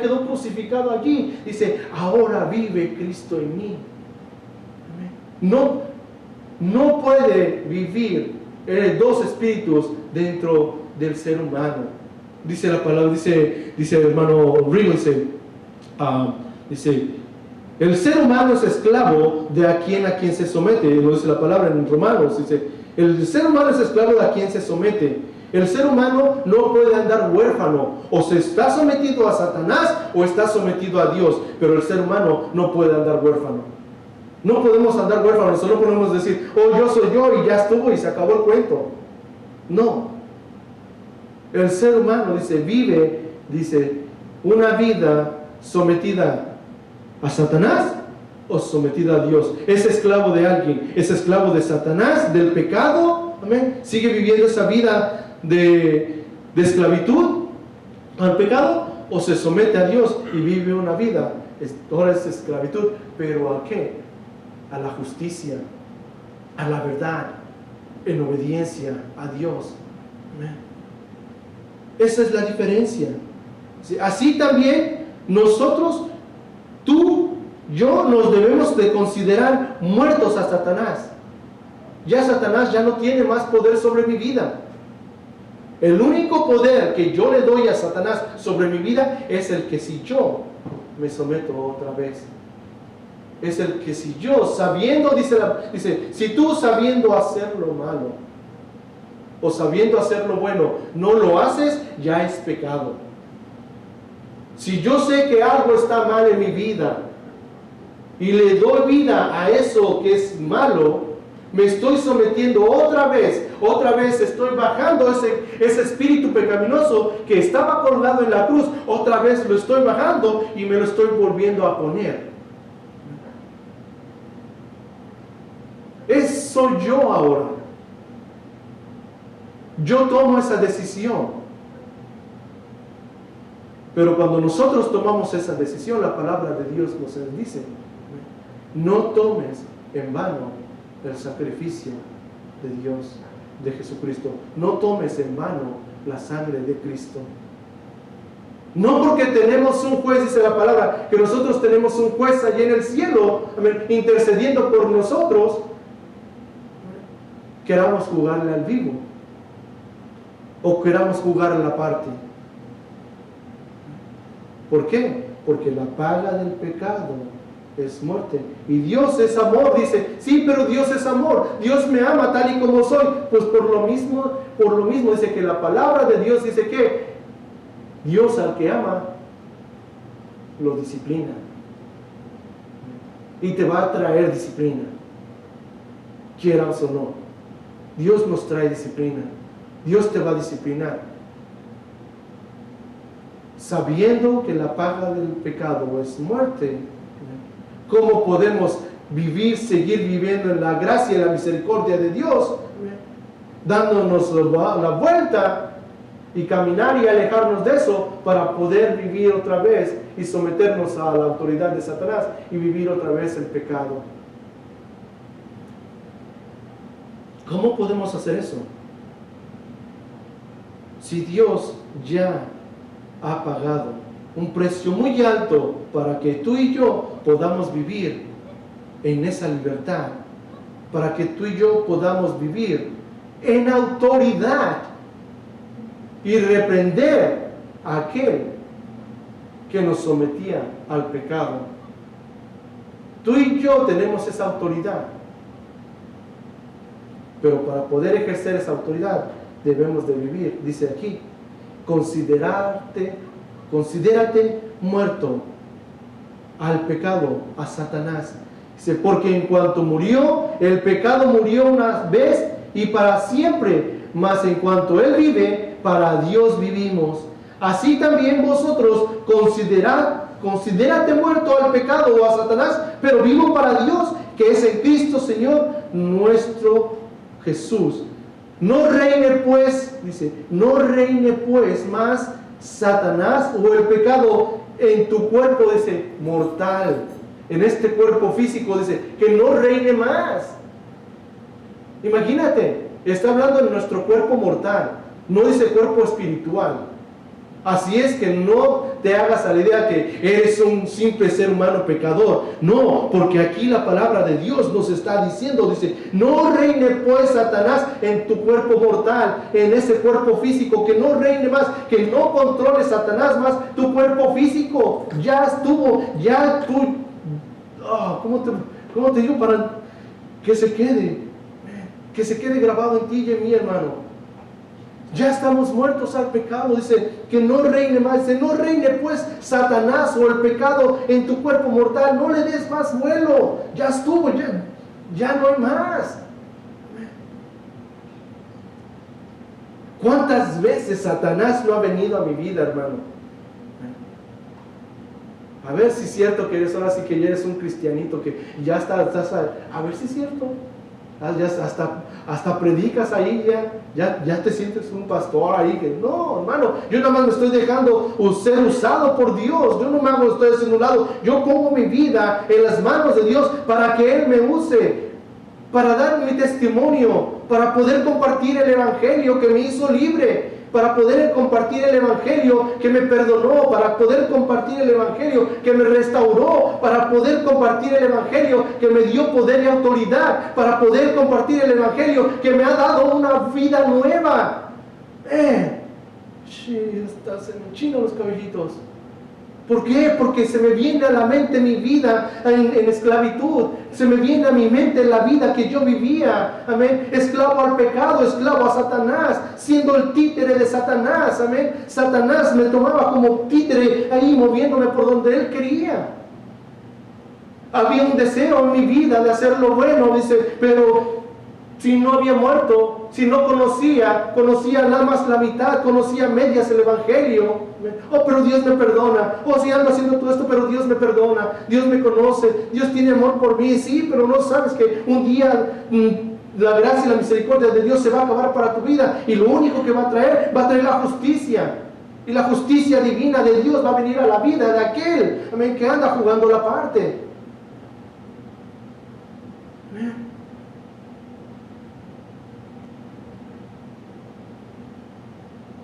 quedó crucificado allí. Dice, ahora vive Cristo en mí. No puede vivir dos espíritus dentro del ser humano. Dice la palabra, dice el hermano Riddleson, dice, el ser humano es esclavo de a quien se somete. Lo dice la palabra en Romanos. Dice, el ser humano es esclavo de a quien se somete. El ser humano no puede andar huérfano. O se está sometido a Satanás o está sometido a Dios. Pero el ser humano no puede andar huérfano. No podemos andar huérfanos. Solo podemos decir, oh, yo soy yo y ya estuvo y se acabó el cuento. No. El ser humano, dice, vive, dice, una vida sometida a Satanás o sometida a Dios. ¿Es esclavo de alguien? ¿Es esclavo de Satanás, del pecado? Amén. ¿Sigue viviendo esa vida de esclavitud al pecado? ¿O se somete a Dios y vive una vida? Ahora es esclavitud, pero ¿a qué? A la justicia, a la verdad, en obediencia a Dios. Amén. Esa es la diferencia. ¿Sí? Así también nosotros, tú, yo, nos debemos de considerar muertos a Satanás. Ya Satanás ya no tiene más poder sobre mi vida. El único poder que yo le doy a Satanás sobre mi vida es el que si yo me someto otra vez. Es el que si yo, sabiendo, dice, si tú sabiendo hacer lo malo o sabiendo hacer lo bueno, no lo haces, ya es pecado. Si yo sé que algo está mal en mi vida y le doy vida a eso que es malo, me estoy sometiendo otra vez estoy bajando ese espíritu pecaminoso que estaba colgado en la cruz, otra vez lo estoy bajando y me lo estoy volviendo a poner. Soy yo ahora. Yo tomo esa decisión. Pero cuando nosotros tomamos esa decisión, la palabra de Dios nos dice, no tomes en vano el sacrificio de Dios, de Jesucristo. No tomes en vano la sangre de Cristo. No porque tenemos un juez, dice la palabra, que nosotros tenemos un juez allí en el cielo, intercediendo por nosotros, queramos jugarle al vivo o queramos jugar a la parte. ¿Por qué? Porque la paga del pecado es muerte. Y Dios es amor, dice, sí, pero Dios es amor. Dios me ama tal y como soy. Pues por lo mismo dice que la palabra de Dios dice que Dios al que ama lo disciplina. Y te va a traer disciplina, quieras o no. Dios nos trae disciplina. Dios te va a disciplinar. Sabiendo que la paga del pecado es muerte, ¿cómo podemos seguir viviendo en la gracia y la misericordia de Dios? Dándonos la vuelta y caminar y alejarnos de eso para poder vivir otra vez y someternos a la autoridad de Satanás y vivir otra vez el pecado. ¿Cómo podemos hacer eso? Si Dios ya ha pagado un precio muy alto para que tú y yo podamos vivir en esa libertad, para que tú y yo podamos vivir en autoridad y reprender a aquel que nos sometía al pecado. Tú y yo tenemos esa autoridad, pero para poder ejercer esa autoridad debemos de vivir, dice aquí, considérate muerto al pecado, a Satanás. Dice, porque en cuanto murió, el pecado murió una vez y para siempre, mas en cuanto Él vive, para Dios vivimos. Así también vosotros considérate muerto al pecado o a Satanás, pero vivo para Dios, que es en Cristo Señor nuestro Jesús. No reine pues, dice, no reine pues más Satanás o el pecado en tu cuerpo, dice, mortal. En este cuerpo físico, dice, que no reine más. Imagínate, está hablando de nuestro cuerpo mortal, no dice cuerpo espiritual. Así es que no te hagas a la idea que eres un simple ser humano pecador. No, porque aquí la palabra de Dios nos está diciendo, dice, no reine pues Satanás en tu cuerpo mortal, en ese cuerpo físico, que no reine más, que no controle Satanás más tu cuerpo físico. Ya estuvo, ya tú, ¿cómo te digo para que se quede grabado en ti y en mí, hermano? Ya estamos muertos al pecado, dice, que no reine más, dice, no reine pues Satanás o el pecado en tu cuerpo mortal, no le des más vuelo, ya estuvo, ya no hay más. ¿Cuántas veces Satanás no ha venido a mi vida, hermano? A ver si es cierto que eres, ahora sí que ya eres un cristianito, que ya estás a ver si es cierto. Ya hasta predicas ahí, ya te sientes un pastor ahí. Que, no, hermano, yo nada más me estoy dejando ser usado por Dios. Yo no me estoy haciendo un lado. Yo pongo mi vida en las manos de Dios para que Él me use, para dar mi testimonio, para poder compartir el evangelio que me hizo libre, para poder compartir el evangelio que me perdonó, para poder compartir el evangelio que me restauró, para poder compartir el evangelio que me dio poder y autoridad, para poder compartir el evangelio que me ha dado una vida nueva. Estás en chino los cabellitos. ¿Por qué? Porque se me viene a la mente mi vida en esclavitud. Se me viene a mi mente la vida que yo vivía. Amén. Esclavo al pecado, esclavo a Satanás, siendo el títere de Satanás. Amén. Satanás me tomaba como títere ahí, moviéndome por donde él quería. Había un deseo en mi vida de hacer lo bueno, dice, pero si no había muerto, si no conocía nada más la mitad, conocía medias el evangelio. Oh, pero Dios me perdona. Oh, si ando haciendo todo esto, pero Dios me perdona. Dios me conoce. Dios tiene amor por mí. Sí, pero no sabes que un día la gracia y la misericordia de Dios se va a acabar para tu vida. Y lo único que va a traer la justicia. Y la justicia divina de Dios va a venir a la vida de aquel, amén, que anda jugando la parte. Amén.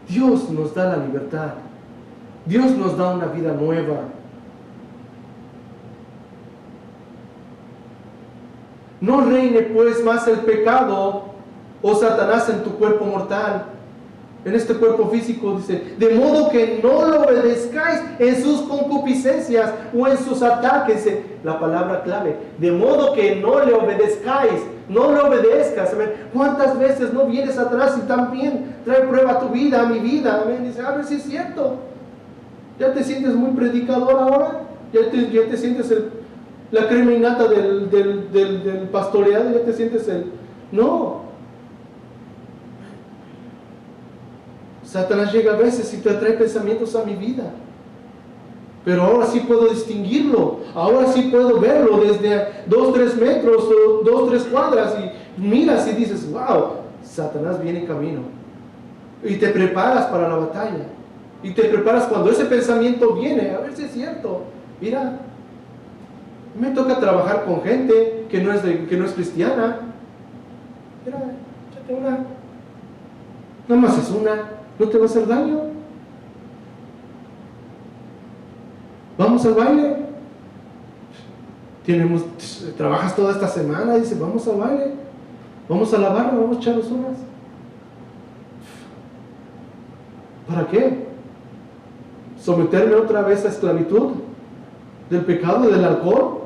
Dios nos da la libertad. Dios nos da una vida nueva. No reine pues más el pecado, oh Satanás, en tu cuerpo mortal, en este cuerpo físico, dice, de modo que no lo obedezcáis en sus concupiscencias o en sus ataques. Dice la palabra clave, de modo que no le obedezcáis, no le obedezcas. Amén. ¿Cuántas veces no viene Satanás y también trae prueba a tu vida, a mi vida? Amén. Dice, a ver si es cierto. ¿Ya te sientes muy predicador ahora? ¿Ya te sientes la criminata del pastoreado? ¿Ya te sientes No. Satanás llega a veces y te trae pensamientos a mi vida. Pero ahora sí puedo distinguirlo. Ahora sí puedo verlo desde 2-3 metros o 2-3 cuadras. Y miras y dices, wow, Satanás viene en camino. Y te preparas para la batalla. Y te preparas cuando ese pensamiento viene. A ver si es cierto. Mira, me toca trabajar con gente que no es cristiana. Mira, échate una. Nada más es una. No te va a hacer daño. Vamos al baile. Trabajas toda esta semana. Dice, vamos al baile. Vamos a la barra, vamos a echarnos unas. ¿Para qué? ¿Someterme otra vez a esclavitud? ¿Del pecado, del alcohol?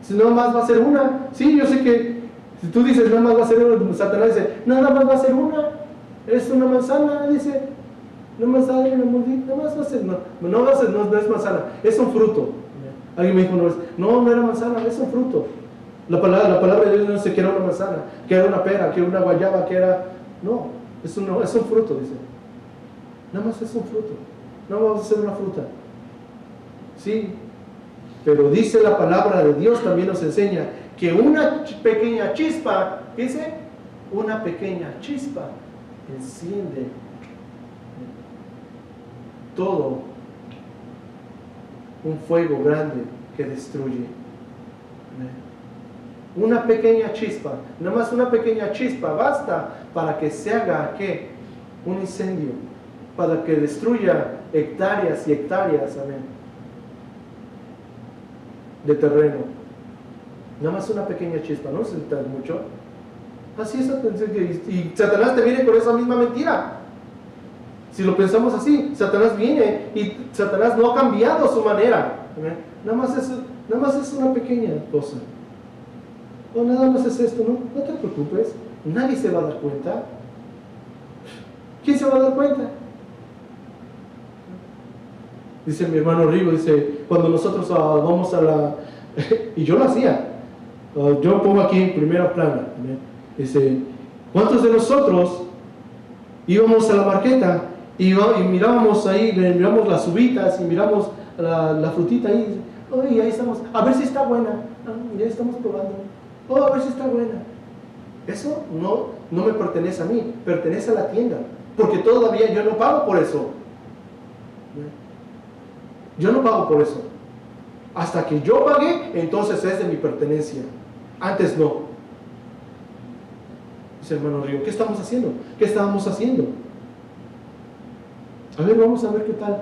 Si nada más va a ser una. Sí, yo sé que si tú dices nada más va a ser una, Satanás dice, nada más va a ser una. Es una manzana, dice. Nada más hay una mordida, nada más va a ser. No es manzana, es un fruto. Alguien me dijo una vez, no era manzana, es un fruto. La palabra de Dios no dice que era una manzana, que era una pera, que era una guayaba, que era. No, es un fruto, dice. Nada más es un fruto. No vamos a hacer una fruta. Sí, pero dice la palabra de Dios, también nos enseña que una pequeña chispa, ¿qué dice? Una pequeña chispa enciende todo un fuego grande que destruye. Una pequeña chispa, nada más una pequeña chispa basta para que se haga ¿qué? Un incendio, para que destruya hectáreas y hectáreas, amén, de terreno. Nada más una pequeña chispa, no se necesita mucho. Así es, y Satanás te viene con esa misma mentira. Si lo pensamos así, Satanás viene y Satanás no ha cambiado su manera. ¿Amén? Nada más es una pequeña cosa. O nada más es esto, no te preocupes, nadie se va a dar cuenta. ¿Quién se va a dar cuenta? Dice mi hermano Rigo, dice, cuando nosotros vamos a la... y yo lo hacía, yo pongo aquí en primera plana, ¿amén? Dice, ¿cuántos de nosotros íbamos a la marqueta y mirábamos ahí, miramos las uvitas y miramos la frutita ahí. Oye, ahí estamos, a ver si está buena. Ya estamos probando. A ver si está buena. Eso no me pertenece a mí, pertenece a la tienda. Porque todavía yo no pago por eso. Yo no pago por eso. Hasta que yo pagué, entonces es de mi pertenencia. Antes no. Dice hermano Río, ¿qué estamos haciendo? ¿Qué estábamos haciendo? A ver, vamos a ver qué tal.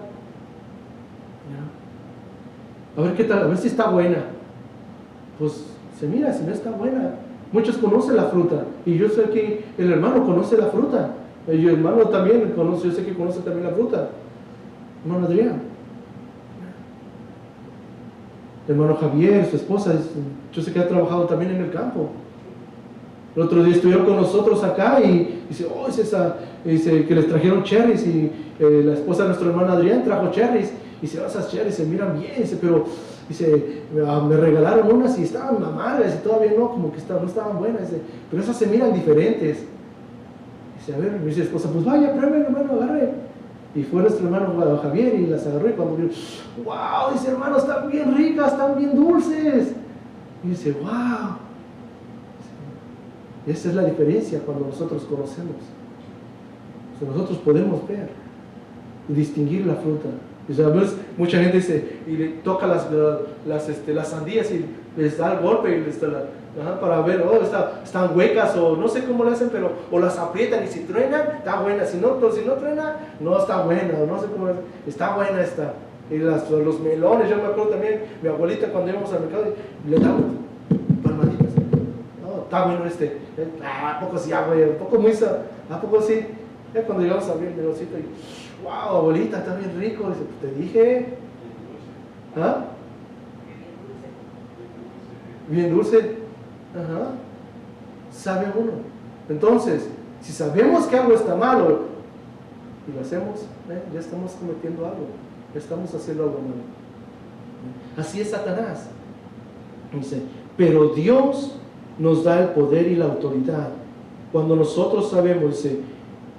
A ver qué tal, a ver si está buena. Pues se mira, si no está buena. Muchos conocen la fruta. Y yo sé que el hermano conoce la fruta. El hermano también conoce, yo sé que conoce también la fruta. Hermano Adrián. Hermano Javier, su esposa, yo sé que ha trabajado también en el campo. El otro día estuvieron con nosotros acá y dice, oh, es esa, dice que les trajeron cherries y la esposa de nuestro hermano Adrián trajo cherries. Y dice, oh, esas cherries se miran bien, dice, pero dice, me regalaron unas y estaban amargas y todavía no, como que no estaban buenas, dice, pero esas se miran diferentes. Dice, a ver, me dice la esposa, pues vaya, prueben, hermano, agarre. Y fue nuestro hermano Javier y las agarró y cuando vio, wow, dice, hermano, están bien ricas, están bien dulces. Y dice, wow. Esa es la diferencia cuando nosotros conocemos. O sea, nosotros podemos ver y distinguir la fruta. Y, a veces mucha gente dice, y le toca las sandías y les da el golpe y les da para ver, oh, están huecas o no sé cómo le hacen, pero o las aprietan y si truena, está buena. Si no truena, no está buena, o no sé cómo le hacen, está buena esta. Y los melones, yo me acuerdo también, mi abuelita cuando íbamos al mercado, le damos palmaditas. No, está bueno este. ¿A poco sí, güey? ¿A poco muy ¿A poco sí? Ya cuando llegamos a abrir el meloncito y, wow, abuelita, está bien rico. Dice, pues te dije. ¿Ah? Bien dulce. Ajá. Sabe uno. Entonces, si sabemos que algo está malo y lo hacemos, ya estamos cometiendo algo. Ya estamos haciendo algo malo. Así es Satanás. Dice, pero Dios nos da el poder y la autoridad. Cuando nosotros sabemos, dice,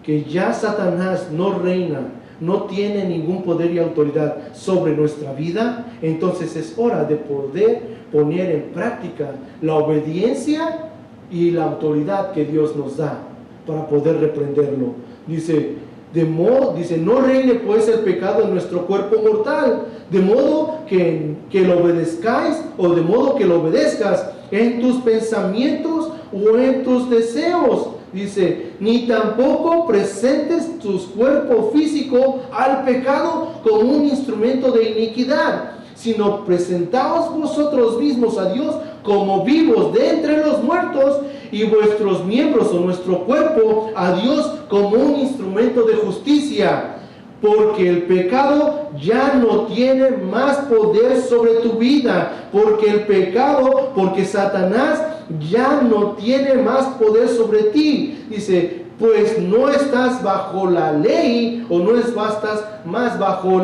que ya Satanás no reina, no tiene ningún poder y autoridad sobre nuestra vida, entonces es hora de poder poner en práctica la obediencia y la autoridad que Dios nos da para poder reprenderlo. Dice, no reine pues el pecado en nuestro cuerpo mortal, de modo que lo obedezcáis, o de modo que lo obedezcas en tus pensamientos o en tus deseos. Dice, ni tampoco presentes tu cuerpo físico al pecado como un instrumento de iniquidad, sino presentaos vosotros mismos a Dios como vivos de entre los muertos, y vuestros miembros o nuestro cuerpo a Dios como un instrumento de justicia. Porque el pecado ya no tiene más poder sobre tu vida. Porque Satanás ya no tiene más poder sobre ti. Dice, pues no estás bajo la ley, o no estás más bajo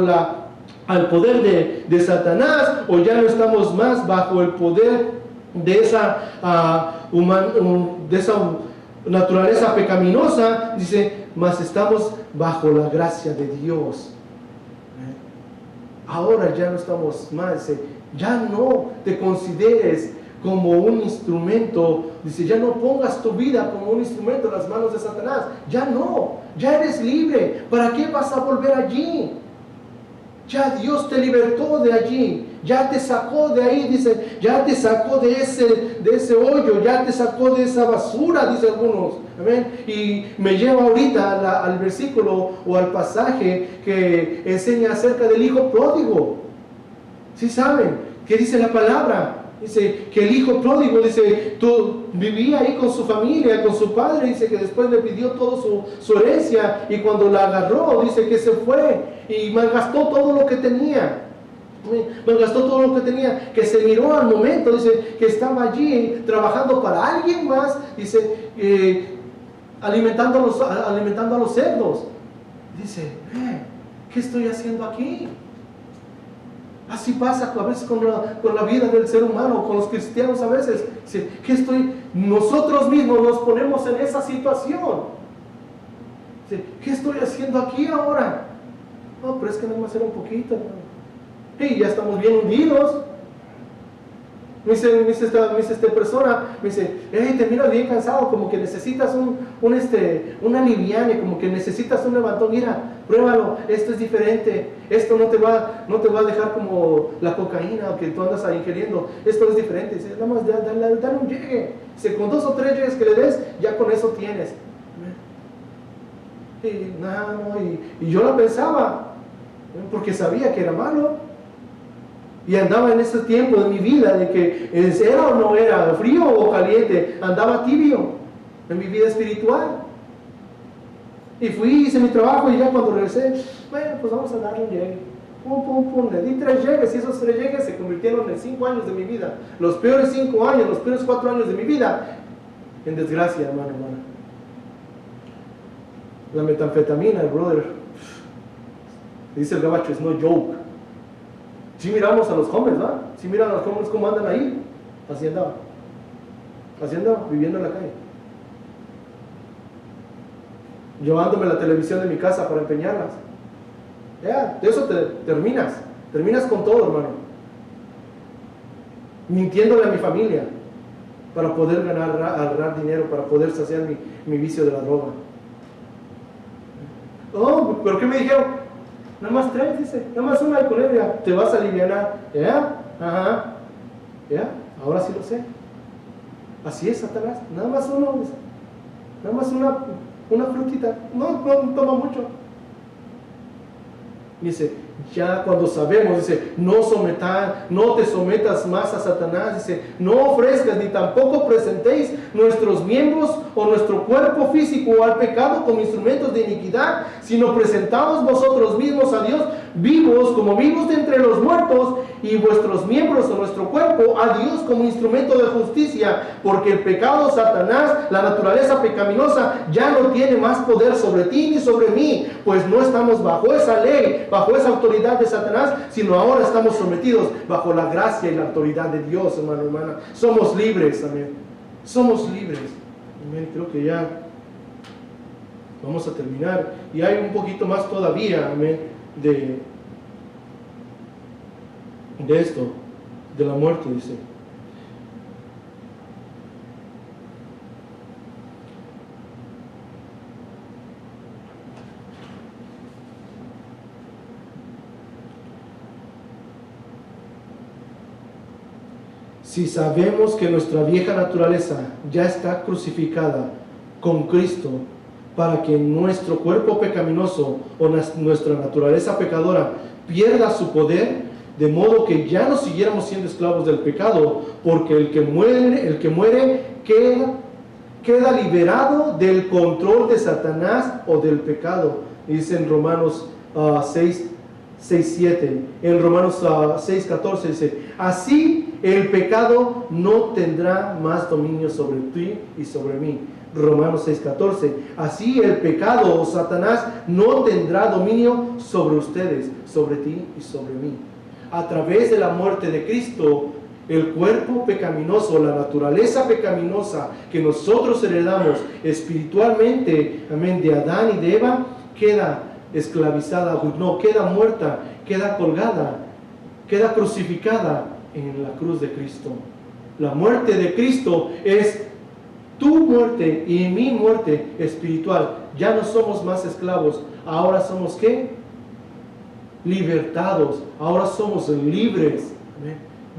al poder de Satanás, o ya no estamos más bajo el poder de esa naturaleza pecaminosa. Dice, mas estamos bajo la gracia de Dios. Ahora ya no estamos más, ya no te consideres como un instrumento, dice, ya no pongas tu vida como un instrumento en las manos de Satanás, ya no, ya eres libre. ¿Para qué vas a volver allí? Ya Dios te libertó de allí, ya te sacó de ahí, dice, ya te sacó de ese hoyo, ya te sacó de esa basura, dice algunos. Amén. Y me lleva ahorita al versículo o al pasaje que enseña acerca del hijo pródigo. ¿Sí saben qué dice la palabra? Dice que el hijo pródigo, dice, vivía ahí con su familia, con su padre, dice que después le pidió toda su herencia, y cuando la agarró, dice que se fue y malgastó todo lo que tenía. Malgastó todo lo que tenía, que se miró al momento, dice, que estaba allí trabajando para alguien más, dice, alimentando a los cerdos. Dice, ¿qué estoy haciendo aquí? Así pasa a veces con la vida del ser humano, con los cristianos a veces. Nosotros mismos nos ponemos en esa situación. Dice, ¿qué estoy haciendo aquí ahora? No, pero es que nada más era un poquito, hermano. Y ya estamos bien hundidos. Me dice esta persona, me dice, hey, te miras bien cansado, como que necesitas una liviana, como que necesitas un levantón. Mira, pruébalo, esto es diferente, esto no te va a dejar como la cocaína que tú andas ahí ingiriendo, esto es diferente. Dice, nada más dale un llegue. Dice, con 2 o 3 llegues que le des, ya con eso tienes. Y yo la pensaba, porque sabía que era malo. Y andaba en ese tiempo de mi vida de que era o no era, frío o caliente, andaba tibio en mi vida espiritual. Y fui, hice mi trabajo y ya cuando regresé, bueno, pues vamos a darle un llegue. Pum, le di 3 llegues y esos 3 llegues se convirtieron en 5 años de mi vida. Los peores 5 años, los peores 4 años de mi vida, en desgracia, hermano. La metanfetamina, brother, dice el gabacho, es no joke. Si miramos a los jóvenes, ¿verdad? Si miran a los jóvenes cómo andan ahí, así andaba, viviendo en la calle. Llevándome la televisión de mi casa para empeñarlas. Ya, de eso terminas con todo, hermano. Mintiéndole a mi familia para poder agarrar dinero, para poder saciar mi vicio de la droga. Oh, ¿pero qué me dijeron? Nada más 3, dice, nada más una con él, ya, te vas a alivianar. ¿Ya? Ajá. ¿Ya? Ahora sí lo sé. Así es, Satanás. Nada más uno, dice. Nada más una frutita. No toma mucho. Dice, ya cuando sabemos, dice, no te sometas más a Satanás, dice, no ofrezcas ni tampoco presentéis nuestros miembros o nuestro cuerpo físico al pecado como instrumentos de iniquidad, sino presentaos vosotros mismos a Dios vivos, como vivos de entre los muertos, y vuestros miembros o nuestro cuerpo a Dios como instrumento de justicia, porque el pecado, Satanás, la naturaleza pecaminosa, ya no tiene más poder sobre ti ni sobre mí, pues no estamos bajo esa ley, bajo esa autoridad de Satanás, sino ahora estamos sometidos bajo la gracia y la autoridad de Dios, hermano, hermana. Somos libres, amén. Somos libres. Amén. Creo que ya vamos a terminar. Y hay un poquito más todavía, amén, de esto, de la muerte, dice. Si sabemos que nuestra vieja naturaleza ya está crucificada con Cristo, para que nuestro cuerpo pecaminoso o nuestra naturaleza pecadora pierda su poder, de modo que ya no siguiéramos siendo esclavos del pecado, porque el que muere queda liberado del control de Satanás o del pecado. Dice en Romanos 6:7. En Romanos 6:14 dice, así el pecado no tendrá más dominio sobre ti y sobre mí. Romanos 6:14. Así el pecado o Satanás no tendrá dominio sobre ustedes, sobre ti y sobre mí. A través de la muerte de Cristo, el cuerpo pecaminoso, la naturaleza pecaminosa que nosotros heredamos espiritualmente, amén, de Adán y de Eva, queda esclavizada, no, queda muerta, queda colgada, queda crucificada en la cruz de Cristo. La muerte de Cristo es tu muerte y mi muerte espiritual. Ya no somos más esclavos, ahora somos ¿qué? Libertados, ahora somos libres.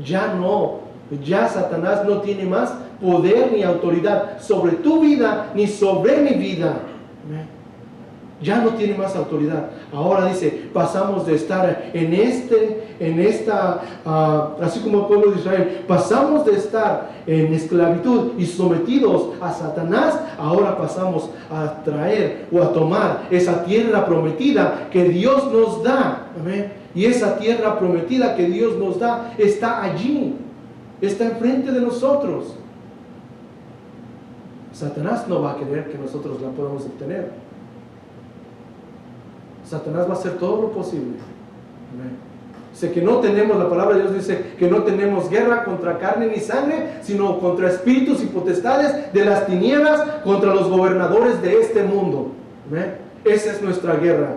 Ya Satanás no tiene más poder ni autoridad sobre tu vida ni sobre mi vida. Ya no tiene más autoridad. Ahora dice, pasamos de estar así como el pueblo de Israel, pasamos de estar en esclavitud y sometidos a Satanás, ahora pasamos a traer o a tomar esa tierra prometida que Dios nos da. Amén. Y esa tierra prometida que Dios nos da está allí, está enfrente de nosotros. Satanás no va a querer que nosotros la podamos obtener. Satanás va a hacer todo lo posible. Amén. Dice que no tenemos, la palabra de Dios dice que no tenemos guerra contra carne ni sangre, sino contra espíritus y potestades de las tinieblas, contra los gobernadores de este mundo. Amén. Esa es nuestra guerra.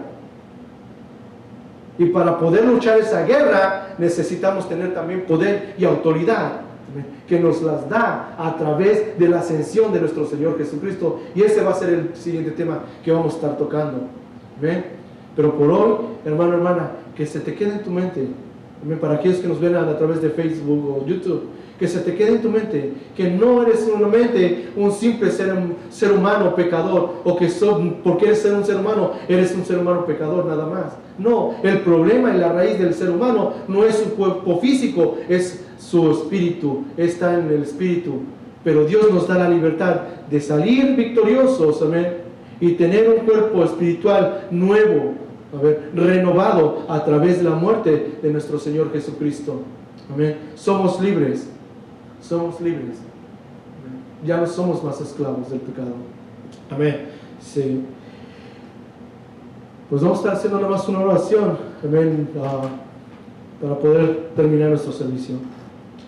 Y para poder luchar esa guerra necesitamos tener también poder y autoridad, que nos las da a través de la ascensión de nuestro Señor Jesucristo. Y ese va a ser el siguiente tema que vamos a estar tocando. ¿Ven? Pero por hoy, hermano, hermana, que se te quede en tu mente, ¿ven? Para aquellos que nos ven a través de Facebook o YouTube, que se te quede en tu mente que no eres solamente un simple ser humano pecador, o que porque eres un ser humano, eres un ser humano pecador nada más. No, el problema y la raíz del ser humano no es su cuerpo físico, es su espíritu, está en el espíritu. Pero Dios nos da la libertad de salir victoriosos, amén, y tener un cuerpo espiritual nuevo, renovado a través de la muerte de nuestro Señor Jesucristo. Amén. Somos libres. Somos libres. Ya no somos más esclavos del pecado. Amén. Sí. Pues vamos a estar haciendo nada más una oración. Amén. Para poder terminar nuestro servicio.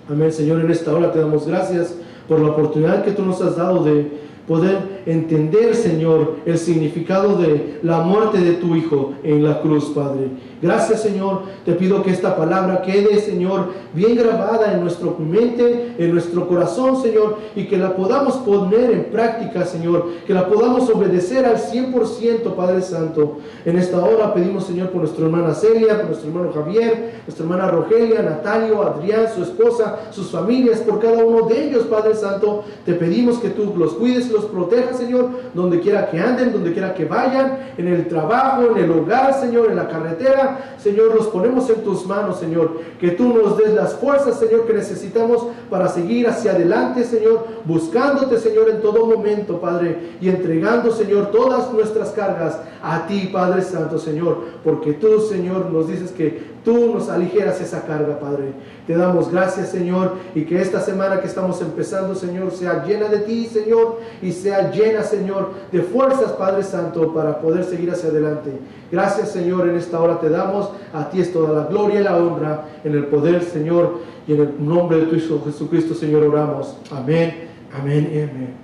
Amén. Señor, en esta hora te damos gracias por la oportunidad que tú nos has dado de poder entender, Señor, el significado de la muerte de tu Hijo en la cruz, Padre. Gracias, Señor. Te pido que esta palabra quede, Señor, bien grabada en nuestra mente, en nuestro corazón, Señor, y que la podamos poner en práctica, Señor, que la podamos obedecer al 100%, Padre Santo. En esta hora pedimos, Señor, por nuestra hermana Celia, por nuestro hermano Javier, nuestra hermana Rogelia, Natalio, Adrián, su esposa, sus familias, por cada uno de ellos, Padre Santo. Te pedimos que tú los cuides y los protejas, Señor, donde quiera que anden, donde quiera que vayan, en el trabajo, en el hogar, Señor, en la carretera. Señor, los ponemos en tus manos, Señor, que tú nos des las fuerzas, Señor, que necesitamos para seguir hacia adelante, Señor, buscándote, Señor, en todo momento, Padre, y entregando, Señor, todas nuestras cargas a ti, Padre Santo, Señor, porque tú, Señor, nos dices que tú nos aligeras esa carga, Padre. Te damos gracias, Señor, y que esta semana que estamos empezando, Señor, sea llena de ti, Señor, y sea llena, Señor, de fuerzas, Padre Santo, para poder seguir hacia adelante. Gracias, Señor, en esta hora te damos. A ti es toda la gloria y la honra, en el poder, Señor, y en el nombre de tu Hijo Jesucristo, Señor, oramos. Amén, amén y amén.